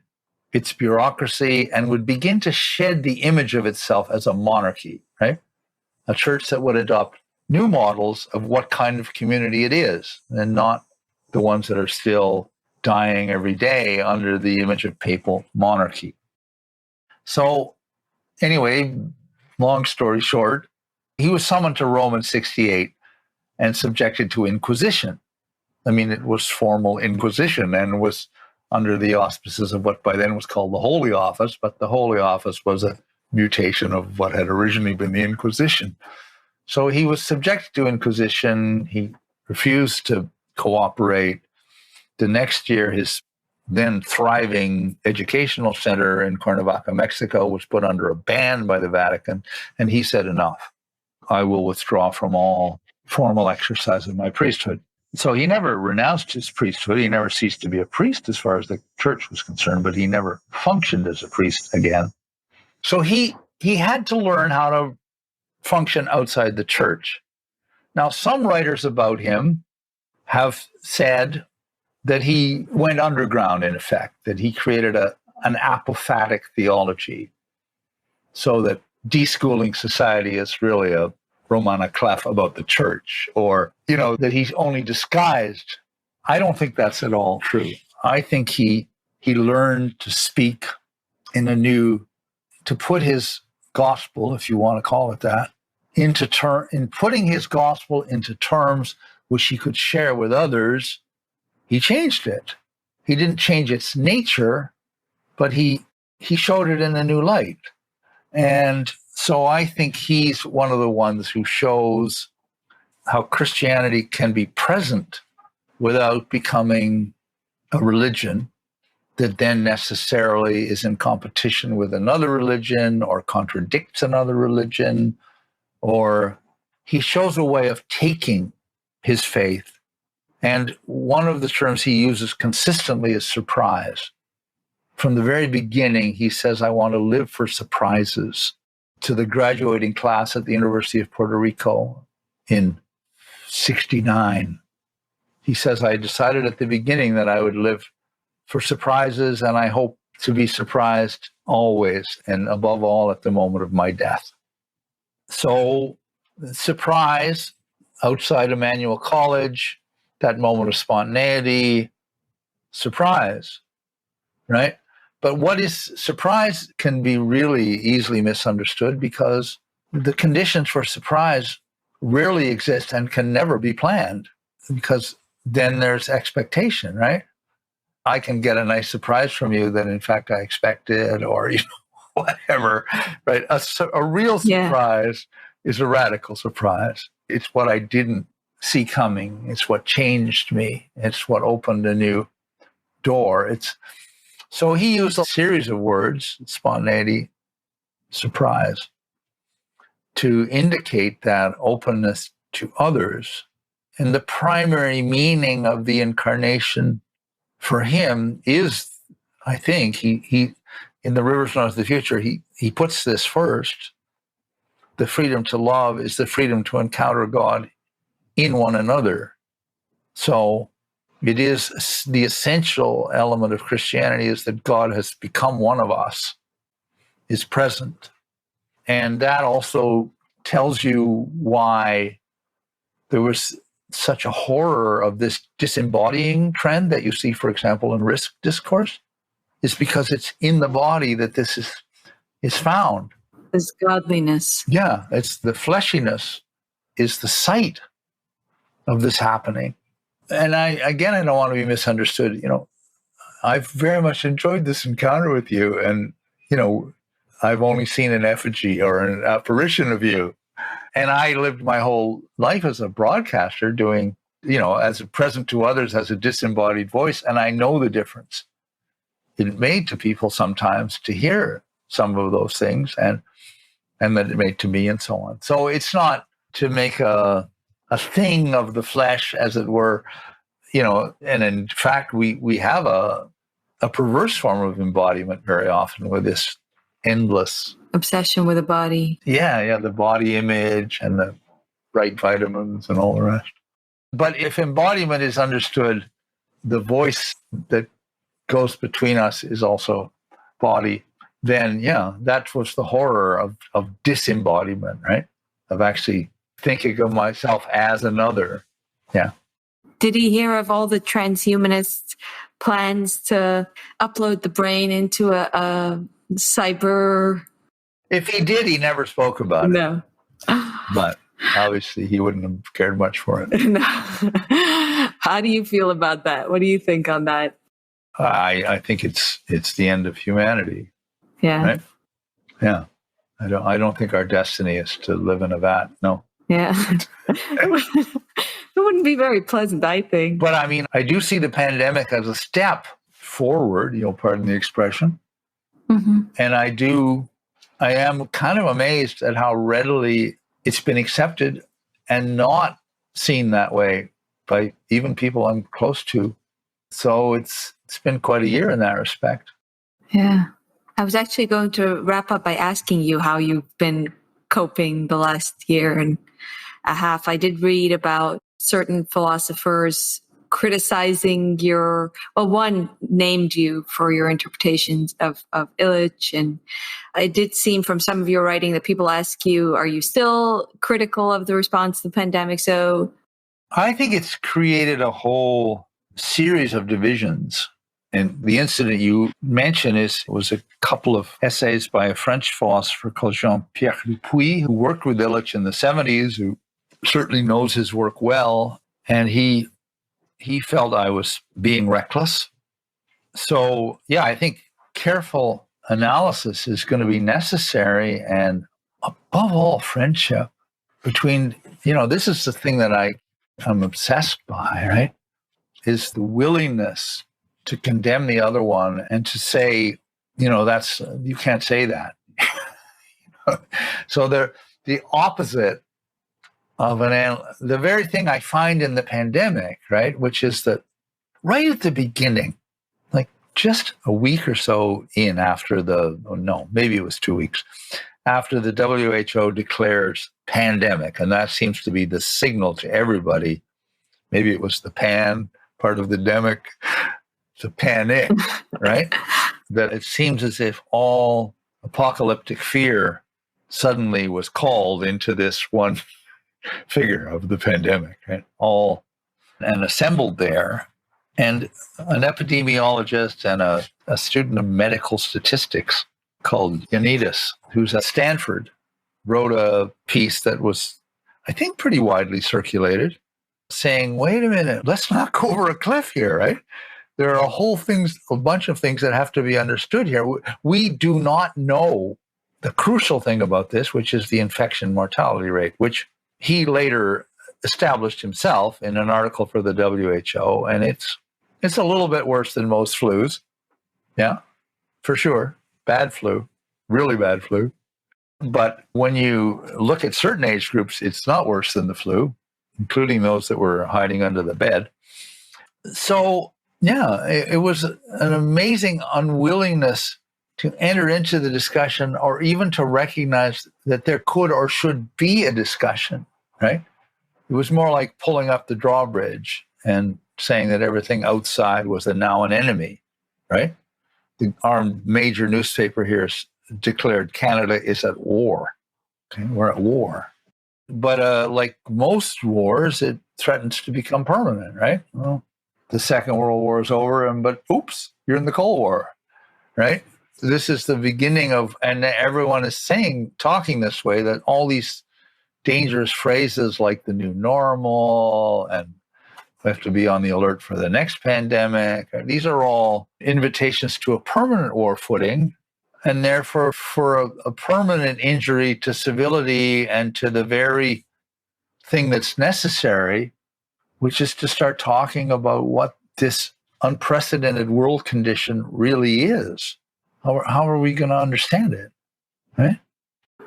its bureaucracy and would begin to shed the image of itself as a monarchy, right? A church that would adopt new models of what kind of community it is, and not the ones that are still dying every day under the image of papal monarchy. So anyway, long story short, he was summoned to Rome in 68 and subjected to inquisition. I mean, it was formal inquisition and was under the auspices of what by then was called the Holy Office, but the Holy Office was a mutation of what had originally been the Inquisition. So he was subjected to inquisition. He refused to cooperate. The next year, his then thriving educational center in Cuernavaca, Mexico, was put under a ban by the Vatican, and he said, enough. I will withdraw from all formal exercise of my priesthood. So he never renounced his priesthood. He never ceased to be a priest as far as the church was concerned, but he never functioned as a priest again. So he had to learn how to function outside the church. Now, some writers about him have said that he went underground, in effect, that he created an apophatic theology, so that deschooling society is really a Romana clef about the church, or, that he's only disguised. I don't think that's at all true. I think he learned to speak to put his gospel, if you want to call it that, in putting his gospel into terms which he could share with others. He changed it. He didn't change its nature, but he showed it in a new light. And So I think he's one of the ones who shows how Christianity can be present without becoming a religion that then necessarily is in competition with another religion or contradicts another religion, or he shows a way of taking his faith. And one of the terms he uses consistently is surprise. From the very beginning, he says, I want to live for surprises. To the graduating class at the University of Puerto Rico in 1969, he says, I decided at the beginning that I would live for surprises, and I hope to be surprised always, and above all at the moment of my death. So, surprise outside Emmanuel College, that moment of spontaneity, surprise, right? But what is surprise can be really easily misunderstood, because the conditions for surprise rarely exist and can never be planned, because then there's expectation, right? I can get a nice surprise from you that in fact I expected, or whatever, right? A real surprise is a radical surprise. It's what I didn't see coming. It's what changed me. It's what opened a new door. So he used a series of words, spontaneity, surprise, to indicate that openness to others. And the primary meaning of the incarnation for him is, I think, he in The Rivers Run of the Future, he puts this first. The freedom to love is the freedom to encounter God in one another. So it is the essential element of Christianity is that God has become one of us, is present. And that also tells you why there was such a horror of this disembodying trend that you see, for example, in risk discourse, is because it's in the body that this is found. This godliness. Yeah, it's the fleshiness is the site of this happening. And I don't want to be misunderstood. I've very much enjoyed this encounter with you. And, I've only seen an effigy or an apparition of you. And I lived my whole life as a broadcaster doing, as a present to others, as a disembodied voice. And I know the difference it made to people sometimes to hear some of those things and that it made to me and so on. So it's not to make a thing of the flesh, as it were, and in fact, we have a perverse form of embodiment very often with this endless obsession with the body. Yeah, the body image and the right vitamins and all the rest. But if embodiment is understood, the voice that goes between us is also body, then that was the horror of disembodiment, right? Of actually thinking of myself as another. Yeah. Did he hear of all the transhumanist plans to upload the brain into a cyber? If he did, he never spoke about it. No. But obviously he wouldn't have cared much for it. No. How do you feel about that? What do you think on that? I think it's the end of humanity. Yeah. Right? Yeah. I don't think our destiny is to live in a vat. No. Yeah. It wouldn't be very pleasant, I think. But I do see the pandemic as a step forward, pardon the expression. Mm-hmm. And I am kind of amazed at how readily it's been accepted and not seen that way by even people I'm close to. So it's been quite a year in that respect. Yeah. I was actually going to wrap up by asking you how you've been coping the last year and a half. I did read about certain philosophers criticizing one named you for your interpretations of Illich. And it did seem from some of your writing that people ask you, are you still critical of the response to the pandemic? So I think it's created a whole series of divisions. And the incident you mention was a couple of essays by a French philosopher called Jean-Pierre Dupuy, who worked with Illich in the 70s, who certainly knows his work well. And he felt I was being reckless. So, I think careful analysis is going to be necessary. And above all, friendship between, this is the thing that I'm obsessed by, right? Is the willingness to condemn the other one and to say, you can't say that. So they're the opposite of the very thing I find in the pandemic, right? Which is that right at the beginning, like just a week or so in after maybe it was 2 weeks after the WHO declares pandemic, and that seems to be the signal to everybody. Maybe it was the pan part of the demic, the panic, right? That it seems as if all apocalyptic fear suddenly was called into this one figure of the pandemic, right? All and assembled there. And an epidemiologist and a student of medical statistics called Ioannidis, who's at Stanford, wrote a piece that was, I think, pretty widely circulated, saying, wait a minute, let's not go over a cliff here, right? There are a bunch of things that have to be understood here. We do not know the crucial thing about this, which is the infection mortality rate, which he later established himself in an article for the WHO. And it's a little bit worse than most flus. Yeah, for sure. Bad flu, really bad flu. But when you look at certain age groups, it's not worse than the flu, including those that were hiding under the bed. So, yeah, it was an amazing unwillingness to enter into the discussion or even to recognize that there could or should be a discussion, right? It was more like pulling up the drawbridge and saying that everything outside was now an enemy, right? Our major newspaper here declared Canada is at war. Okay, we're at war. But like most wars, it threatens to become permanent, right? Well, the Second World War is over, but oops, you're in the Cold War, right? This is the beginning of, and everyone is talking this way, that all these dangerous phrases like the new normal and we have to be on the alert for the next pandemic. These are all invitations to a permanent war footing, and therefore for a permanent injury to civility and to the very thing that's necessary, which is to start talking about what this unprecedented world condition really is. How are we going to understand it, right?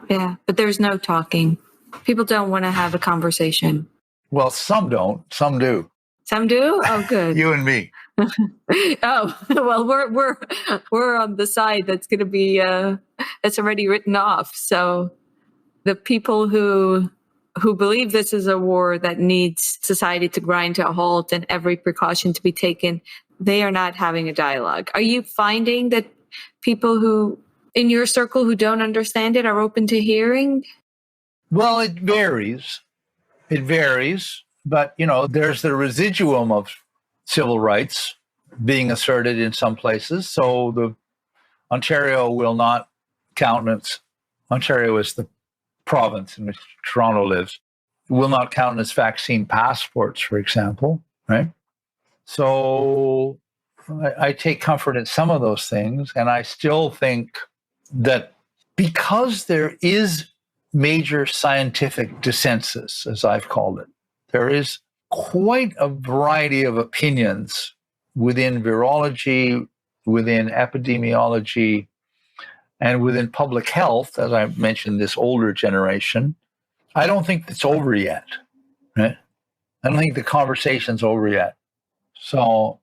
Yeah, but there's no talking. People don't want to have a conversation. Well, some don't, some do. Some do? Oh, good. You and me. Oh, well, we're on the side that's going to be that's already written off. So the people who believe this is a war that needs society to grind to a halt and every precaution to be taken, they are not having a dialogue. Are you finding that people who in your circle who don't understand it are open to hearing? Well, it varies. It varies. But, there's the residuum of civil rights being asserted in some places. So the Ontario will not countenance, Ontario is the province in which Toronto lives, will not countenance vaccine passports, for example, right? So I take comfort in some of those things. And I still think that because there is major scientific dissensus, as I've called it, there is quite a variety of opinions within virology, within epidemiology, and within public health, as I mentioned, this older generation. I don't think it's over yet, right? I don't think the conversation's over yet. So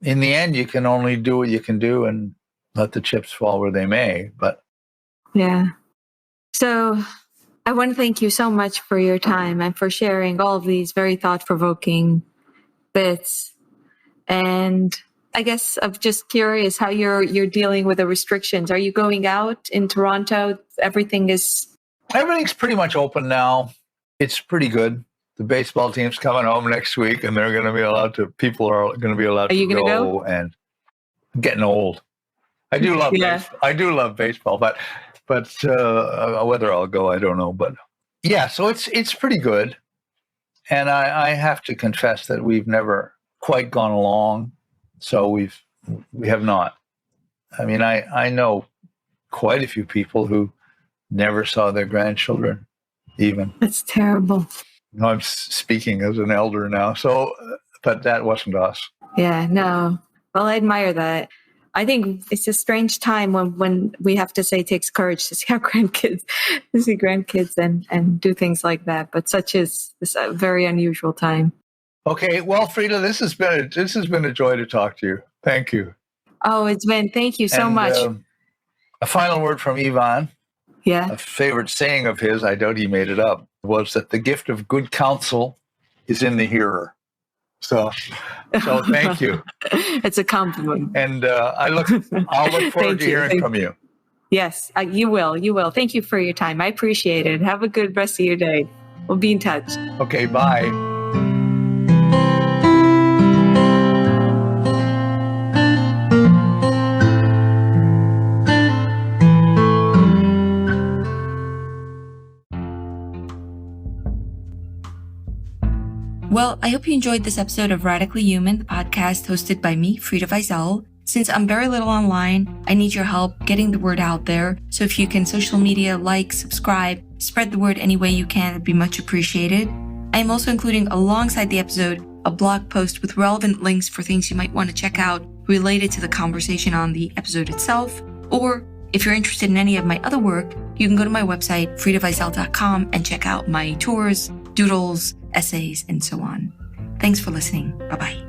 in the end, you can only do what you can do and let the chips fall where they may. But yeah. So I want to thank you so much for your time and for sharing all of these very thought-provoking bits. And I guess I'm just curious how you're dealing with the restrictions. Are you going out in Toronto? Everything's pretty much open now. It's pretty good. The baseball team's coming home next week, and they're going to be allowed to. People are going to be allowed to go. And I'm getting old. I do love baseball. I do love baseball, but whether I'll go, I don't know. But yeah, so it's pretty good. And I have to confess that we've never quite gone along. So we have not. I mean, I know quite a few people who never saw their grandchildren, even. That's terrible. No, I'm speaking as an elder now. So, but that wasn't us. Yeah, no. Well, I admire that. I think it's a strange time when we have to say it takes courage to see our grandkids, and do things like that. But such is this a very unusual time. Okay, well, Frida, this has been a joy to talk to you. Thank you. Oh, it's been. Thank you so much. A final word from Ivan. Yeah. A favorite saying of his, I doubt he made it up, was that the gift of good counsel is in the hearer. So thank you. It's a compliment. And I'll look forward to hearing from you. Yes, you will. You will. Thank you for your time. I appreciate it. Have a good rest of your day. We'll be in touch. Okay, bye. Well, I hope you enjoyed this episode of Radically Human, the podcast hosted by me, Frida Weisel. Since I'm very little online, I need your help getting the word out there. So if you can social media, like, subscribe, spread the word any way you can, it'd be much appreciated. I am also including alongside the episode a blog post with relevant links for things you might want to check out related to the conversation on the episode itself. Or if you're interested in any of my other work, you can go to my website, fridaweisel.com, and check out my tours, doodles, essays, and so on. Thanks for listening. Bye-bye.